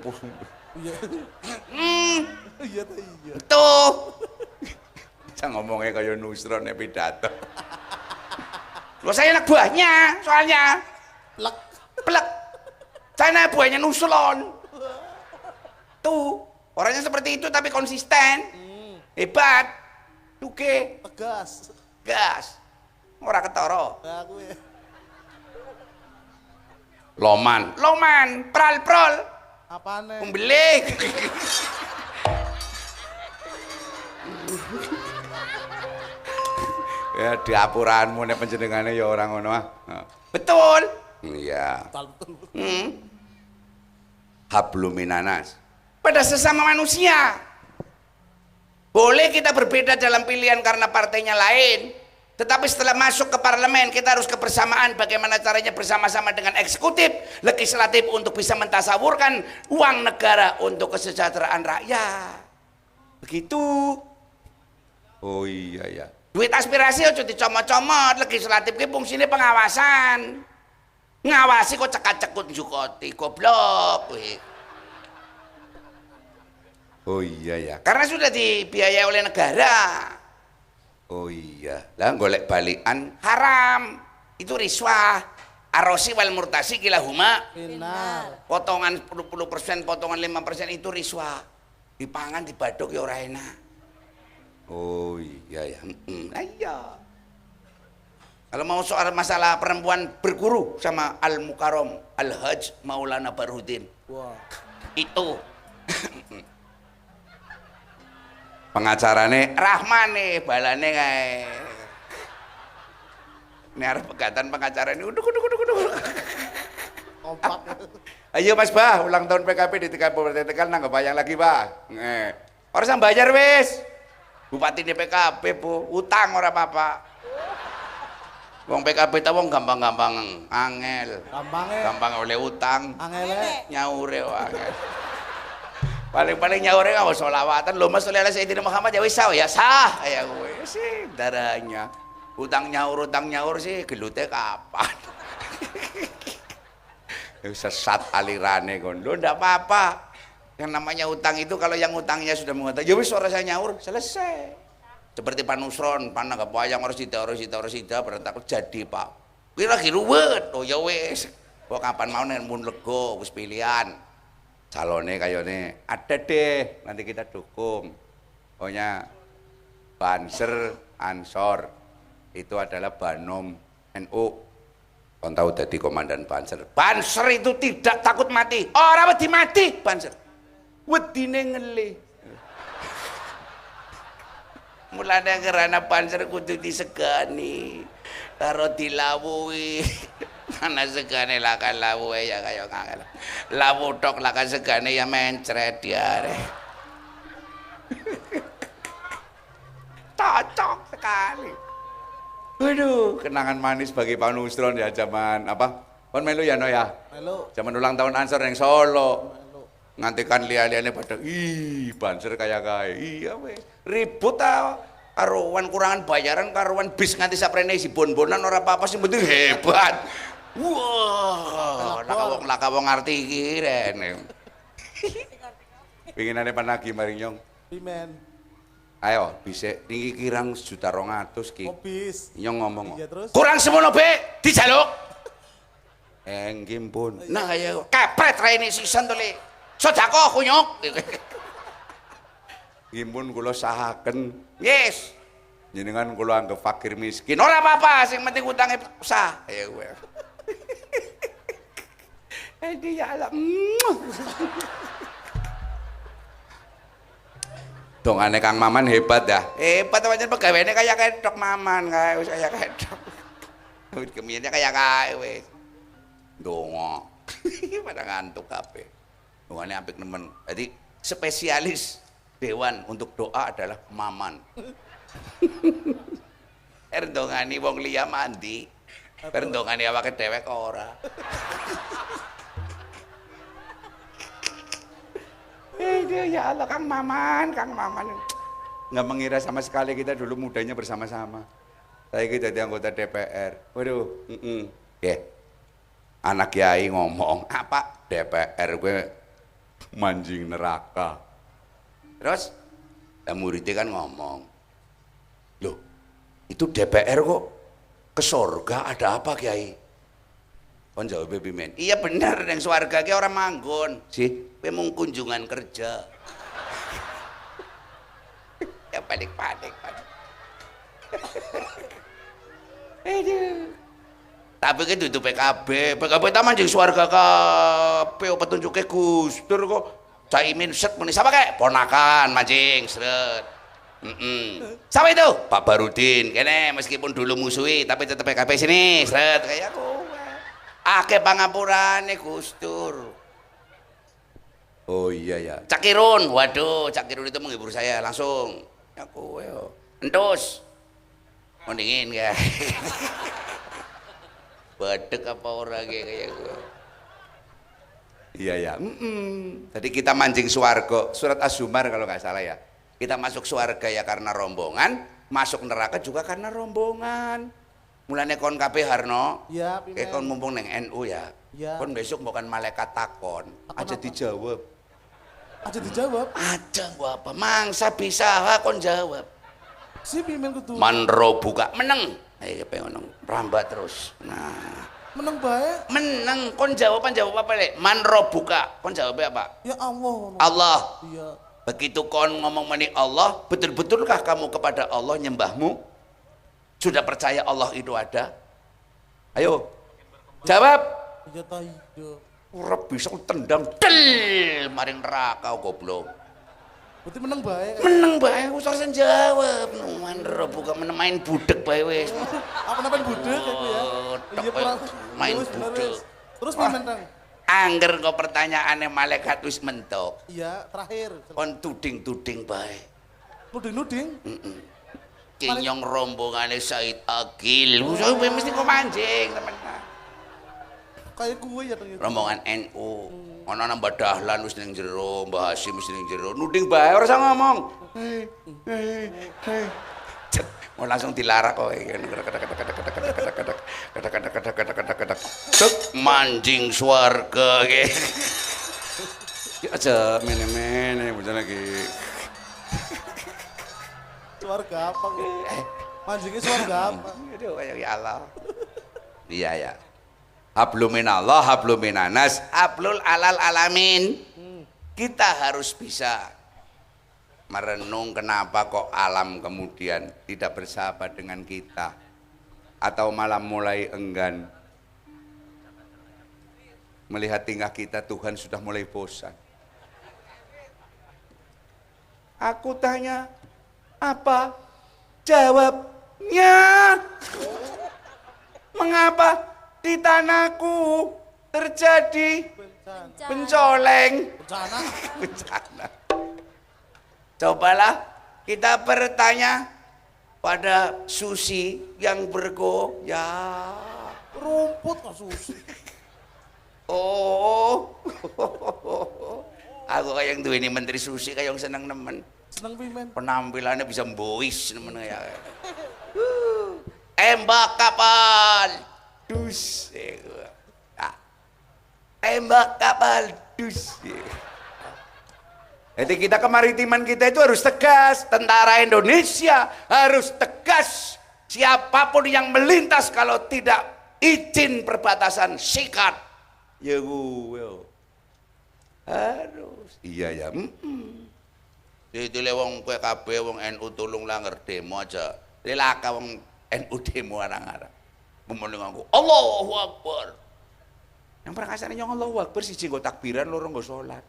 Iya. Iya. Tuh. Saya ngomongnya kayak Nusron ya pidato. Loh saya anak buahnya soalnya. Plek. Saya anak buahnya Nusron. Tuh. Orangnya seperti itu tapi konsisten. Hebat. Duke. Tegas. Gas. Ora ketara. Nah, aku ya. Loman. Pral. Apane? Pembelik. Ya diapuranmu nek panjenengane ya ora ngono ah. Betul. Iya. Betul. Habluminanas. Pada sesama manusia. Boleh kita berbeda dalam pilihan karena partainya lain. Tetapi setelah masuk ke parlemen kita harus kebersamaan bagaimana caranya bersama-sama dengan eksekutif, legislatif untuk bisa mentasawurkan uang negara untuk kesejahteraan rakyat. Begitu. Oh iya ya. Duit aspirasi aja dicomot-comot, legislatif ki fungsine pengawasan. Ngawasi kok cekak-cekut jukoti, goblok kowe. Oh iya ya. Karena sudah dibiayai oleh negara. Oh iya, lah golek balikan haram. Itu riswah. Arosi wal murtasi kilahuma Benar. potongan 10%, potongan 5% itu riswah. Dipangan dibadok ya ora enak. Oh iya ya. Iya. Kalau mau soal masalah perempuan berguru sama Al Mukarram Al Hajj Maulana Barudin. Wah. Itu pengacarane Rahman nih balane kae. Ini arep pegatan pengacara ini uduk. Kompak. Ayo Mas Bah, ulang tahun PKB di Kabupaten Tegal nang bayang lagi, Bah. Ora usah bayar wis. Bupati di PKB, Bu, utang ora apa-apa. Wong PKB ta wong gampang-gampang angel. Gampang oleh utang. Angele. Nyaure angel. Paling-paling nyaure enggak selawatan. Lho Mas Sallallahu Alaihi Muhammad ya wis sah ya sah. Ya gue sih darahnya. Utang nyaur sih gelute kapan. Sesat alirane kon. Lho ndak apa-apa. Yang namanya utang itu kalau yang utangnya sudah mengutang, ya wis ora saya nyaur, selesai. Seperti Pak Nusron, Pak Naga Wayang harus sida berentak jadi Pak. Kuwi lagi ruwet. Oh ya wis. Kok kapan mau nek mun lego wis pilihan. Calone kayone ada deh, nanti kita dukung. Pokoknya Banser Ansor itu adalah Banom NU. Kon tahu jadi komandan Banser. Banser itu tidak takut mati. Orang wedi mati Banser. Wedine ngeli. Mulane kerana Banser kudu disegani. Karo dilawuhi. Ana segane lakan lawuhe ya kaya ngangel. Lawu tok lakan segane ya mencret diare. Cocok sekali. Waduh, kenangan manis bagi Pak Nusron ya zaman apa? Kon melu ya no ya? Melu. Zaman ulang tahun Ansor yang Solo. Melu. Ngantikan liane pada ih Banser kaya iya weh. Ribut ta karuan kurangan bayaran karuan bis nganti saprene isi bon-bonan ora apa-apa sing penting hebat. Wah, laka wong ngerti iki rene. Pinginane panagi maring nyong. Pimen. Ayo, bisik niki kirang 1.200.000 ki. Obis. Nyong ngomong. Iya terus. Kurang semono be, dijaluk. Nggih pun. Nah ya kepret raine sisan to Le. Sedekah kunyuk. Nggih pun kula sahaken. Yes. Jenengan kula anggap fakir miskin. Ora apa-apa, sing penting utange sah. Ya kowe. Dia alam. Dongane Kang Maman hebat dah. Hebat pancen pegaweane kaya ketok Maman kae wis kaya ketok. Wis kemiyane kaya kae wis. Donga. Pada ngantuk kabeh. Dongane apik nemen. Jadi spesialis dewan untuk doa adalah Maman. Dongani wong liya mandi. Dongani awake dhewe kok ora. Ya Allah, Kang Maman. Nggak mengira sama sekali kita dulu mudanya bersama-sama. Saya kita jadi anggota DPR. Waduh, anak kiai ngomong, apa? DPR gue manjing neraka. Terus, muridnya kan ngomong, loh, itu DPR kok ke surga ada apa kiai? Kon jawab Bimen, iya bener yang swarga ki orang manggon sih, memang kunjungan kerja. Ya panik. Tapi kan itu PKB taman jadi swarga kabeh petunjuke Gus Dur kok Caimin set muni siapa kek ponakan mancing seret. Siapa itu? Pak Barudin kene meskipun dulu musuhi tapi tetap PKB sini seret kayak aku. Akeh pangapurane Gus Dur. Oh iya ya. Cakirun, waduh, Cakirun itu menghibur saya langsung. Ya kowe yo. Entus. Mendingin ya. Badek apa ora kayak gue. Iya ya. Tadi kita mancing swarga, surat Az-Zumar kalau nggak salah ya. Kita masuk swarga ya karena rombongan, masuk neraka juga karena rombongan. Mulane kon kabeh Harno, ya, kon mumpung neng NU ya. Ya. Kon besok bukan malaikat takon, aja apa? dijawab. Aja dijawab. Aja gua apa? Mangsa bisa ha kon jawab. Si pimen kudu. Manro buka meneng. Ayo pengen rambat terus. Nah, Meneng bae. meneng kon jawab apa Le? Manro buka. Kon jawab apa? Ya Allah. Allah. Iya. Begitu kon ngomong meni Allah, betul-betulkah kamu kepada Allah nyembahmu? Sudah percaya Allah itu ada? Ayo, jawab. Iya ta iya. Ora bisa tendang del maring neraka goblok. Berarti meneng bae. Meneng bae wis ora jawab. Manro buka main budek bae wis. Apa namanya budek aku ya? Tok Iya main wis, bener, budek. wis. Terus pimen tang. Angger kok pertanyaannya malaikat wis mentok. Iya, terakhir. Kon tuding-tuding bae. Nuding-nuding. Kinyong rombongannya Said Agil. Mesti kok mancing teman-teman. Kayak gue ya ternyata. Rombongan NU. Ono nambah dahlan wis ning jero, Mbah Hasyim wis ning jero. Nuding bae ora usah ngomong. Cet, mau langsung dilarak kok. Cek mancing swarga ge. Ya aja mene-mene bocah lagi. Suarga apa? Mancingnya suarga apa? Aduh ya Allah. Iya ya. Hablum minallah, hablum minanas, hablul alal alamin. Kita harus bisa merenung kenapa kok alam kemudian tidak bersahabat dengan kita atau malah mulai enggan melihat tingkah kita. Tuhan sudah mulai bosan. Aku tanya apa jawabnya? Mengapa di tanahku terjadi pencoleng? Bencana. Bencana. Cobalah kita bertanya pada Susi yang bergoyang. Rumput kok susi. Oh, aku kayak yang ini Menteri Susi kayak yang seneng nemen. Seneng pimen. Penampilannya bisa mbois nemen ya. Tembak kapal, dus. Tembak kapal, dus. Jadi kita kemaritiman kita itu harus tegas. Tentara Indonesia harus tegas. Siapapun yang melintas kalau tidak izin perbatasan sikat. Ya gue harus. Iya ya. Itu wong PKB, wong NU tolong langer demo aja. Lelaka wong NU demo arang-arang. Ngomong aku, Allahu Akbar. Yang perkasane nyong Allahu Akbar siji nggo takbiran, loro nggo salat.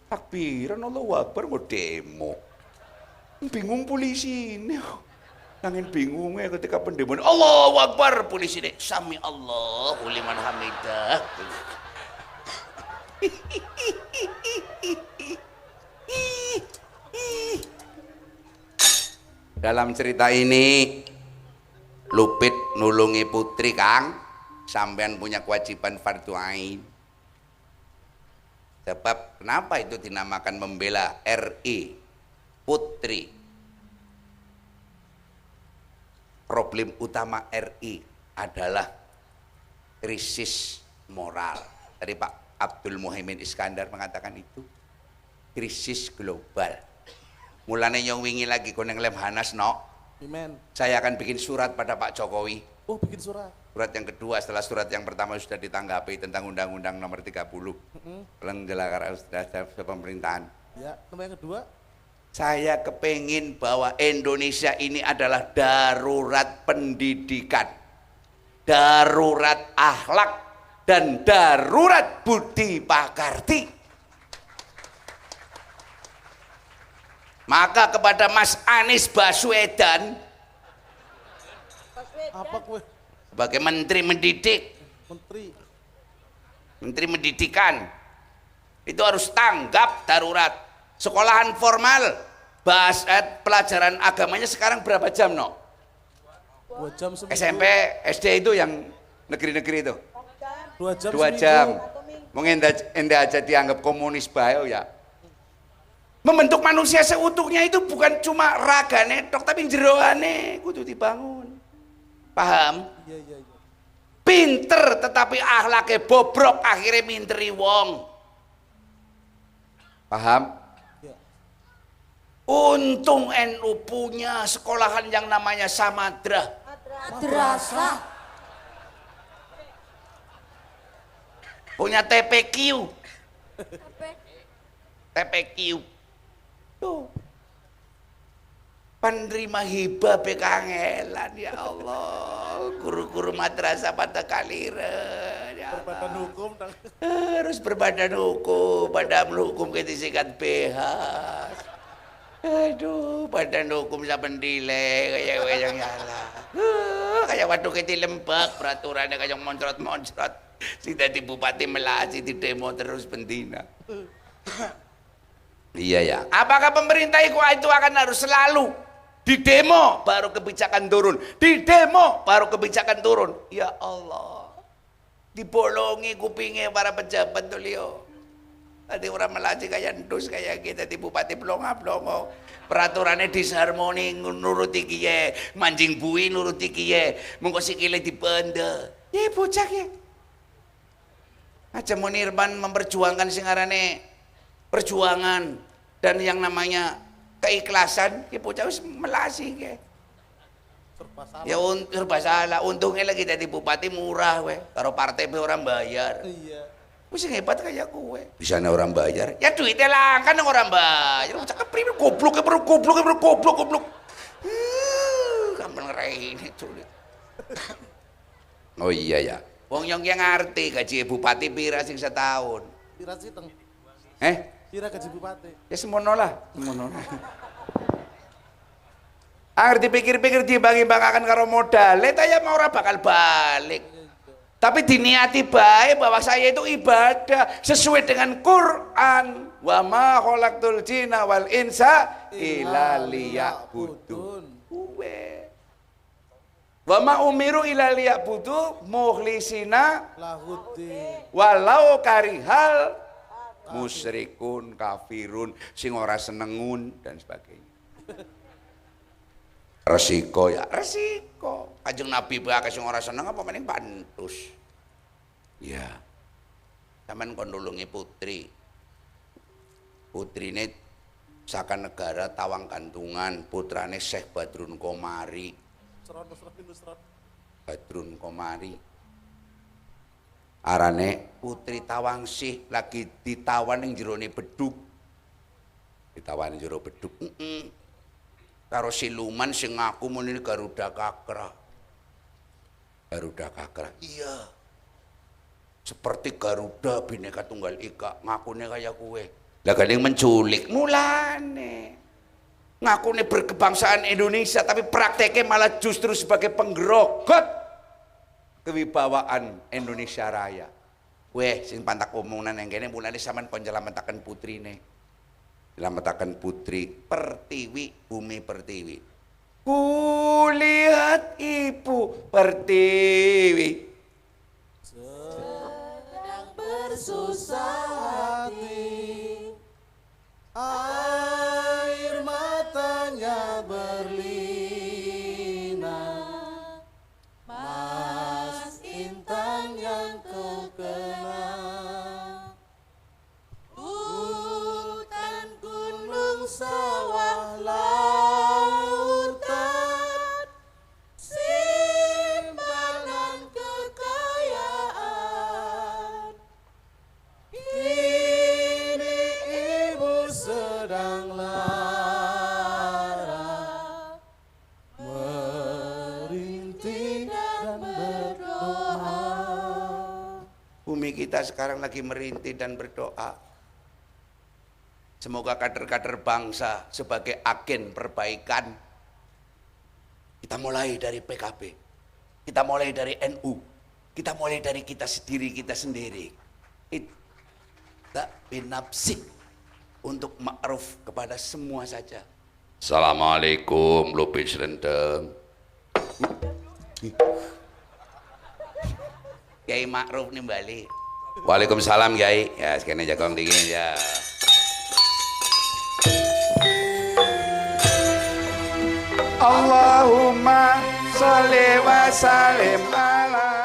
Takbiran Allahu Akbar nggo demo. Bingung polisi ini. Nangin bingungnya ketika pendemo. Allahu Akbar, polisi ini sami Allahu liman hamidah. Dalam cerita ini Lupit nulungi putri Kang, sampean punya kewajiban fardhu ain. Sebab kenapa itu dinamakan membela RI putri? Problem utama RI adalah krisis moral. Tadi Pak Abdul Muhaimin Iskandar mengatakan itu krisis global. Mulane nyong wingi lagi koneng Lemhanas no. Pimen. Saya akan bikin surat pada Pak Jokowi. Oh, bikin surat. Surat yang kedua setelah surat yang pertama sudah ditanggapi tentang Undang-Undang Nomor 30. Pelanggaran pemerintahan. Ya, nomor yang kedua. Saya kepengin bahwa Indonesia ini adalah darurat pendidikan, darurat akhlak, dan darurat budi pakarti. Maka kepada Mas Anies Baswedan, Apa kue? sebagai Menteri Mendidik, Menteri. Menteri Pendidikan, itu harus tanggap darurat. Sekolahan formal, pelajaran agamanya sekarang berapa jam no? 2 jam seminggu. SMP, SD itu yang negeri-negeri itu 2 jam 2 jam. Mungkin ente aja dianggap komunis bayo ya. Membentuk manusia seutuhnya itu bukan cuma ragane tok, tapi jeroane kudu dibangun. Paham? Iya, iya, iya. Pinter tetapi akhlaknya bobrok, akhirnya minteri wong. Paham? Ya. Untung NU punya sekolahan yang namanya Samadra. Madrasah. Punya TPQ. TPQ. Tuh. Penerima hibah bekangelan ya Allah. Guru-guru madrasah pada kaliren ya Berbadan Allah. hukum. Harus berbadan hukum, badan hukum kita sikat BH. Aduh, badan hukum sa pendile kayak yang nyala. Kayak waktu kita lembak peraturannya kayak moncrot-moncrot. Sing dadi bupati Melasi di demo terus bendina. Iya ya. Apakah pemerintah itu akan harus selalu di demo baru kebijakan turun, di demo baru kebijakan turun? Ya Allah, dibolongi kupingnya para pejabat tuh Leo. Tadi orang Melasi kayak ndus kayak kita di bupati plongo. Peraturannya disharmoni nuruti kiye, manjing bui nuruti kiye, mengko sikile dibenda. Ya bocah ya. Aja Munirban memperjuangkan singarane perjuangan dan yang namanya keikhlasan, ya bocah wis Melasi ke. Ya serba salah. Untungnya lagi jadi bupati murah we, karo partai orang bayar. Iya. Wis hebat kayak kowe. Bisane orang bayar. Ya duitnya langka nang orang bayar. Bocah kepriwe goblok. Gampang ngeraini culik. Oh iya ya. Wong yang ngerti gaji bupati pira sing setahun. Pira sih teng? Pira gaji bupati? Ya semono lah, semono. Angger dipikir-pikir dibagi-bagakan karo modal, ta ya mau ora bakal balik. Tapi diniati baik bahwa saya itu ibadah sesuai dengan Quran. Wa ma khalaqtul jinna wal insa illa liya'budun. Wa ma umiru illa liya'budu mukhlisina Lahuddin. walau karihal musyrikun kafirun sing ora senengun dan sebagainya. Resiko ya resiko. Kanjeng Nabi bae sing ora seneng apa meneng pantus. Ya. Sampeyan kon nulungi putri. Putrine saka negara Tawang Kantungan, putrane Syekh Badrun Komari. Badrun Komari. Arane Putri Tawangsih lagi ditawan ning jerone beduk. Ditawan jero beduk. Karo siluman sing ngaku muni Garuda Kakra. Garuda Kakra. Iya. Seperti Garuda Bhinneka Tunggal Ika, ngakune kaya kowe. Lah gandeng menculik mulane. Ngakune berkebangsaan Indonesia tapi prakteknya malah justru sebagai penggerogot kewibawaan Indonesia Raya. Weh, sing pantak omongan yang kene mulane sampean kon nyelametaken putrine. Nyelametaken putri Pertiwi, Bumi Pertiwi. Kulihat Ibu Pertiwi Sedang bersusah hati, air matanya berlinang, Mas Intan yang terkenal. Hutan, gunung, sawah, lautan, simpanan kekayaan. Kini ibu sedang lara, merintih dan berdoa. Bumi kita sekarang lagi merintih dan berdoa. Semoga kader-kader bangsa sebagai agen perbaikan. Kita mulai dari PKB, kita mulai dari NU, kita mulai dari kita sendiri. Kita binapsik untuk ma'ruf kepada semua saja. Assalamualaikum, lupis rendem. Kiai Ma'ruf nih Bali. Waalaikumsalam Kiai. Ya, sekene jagong dingin ya. Allahumma sholli wa sallim ala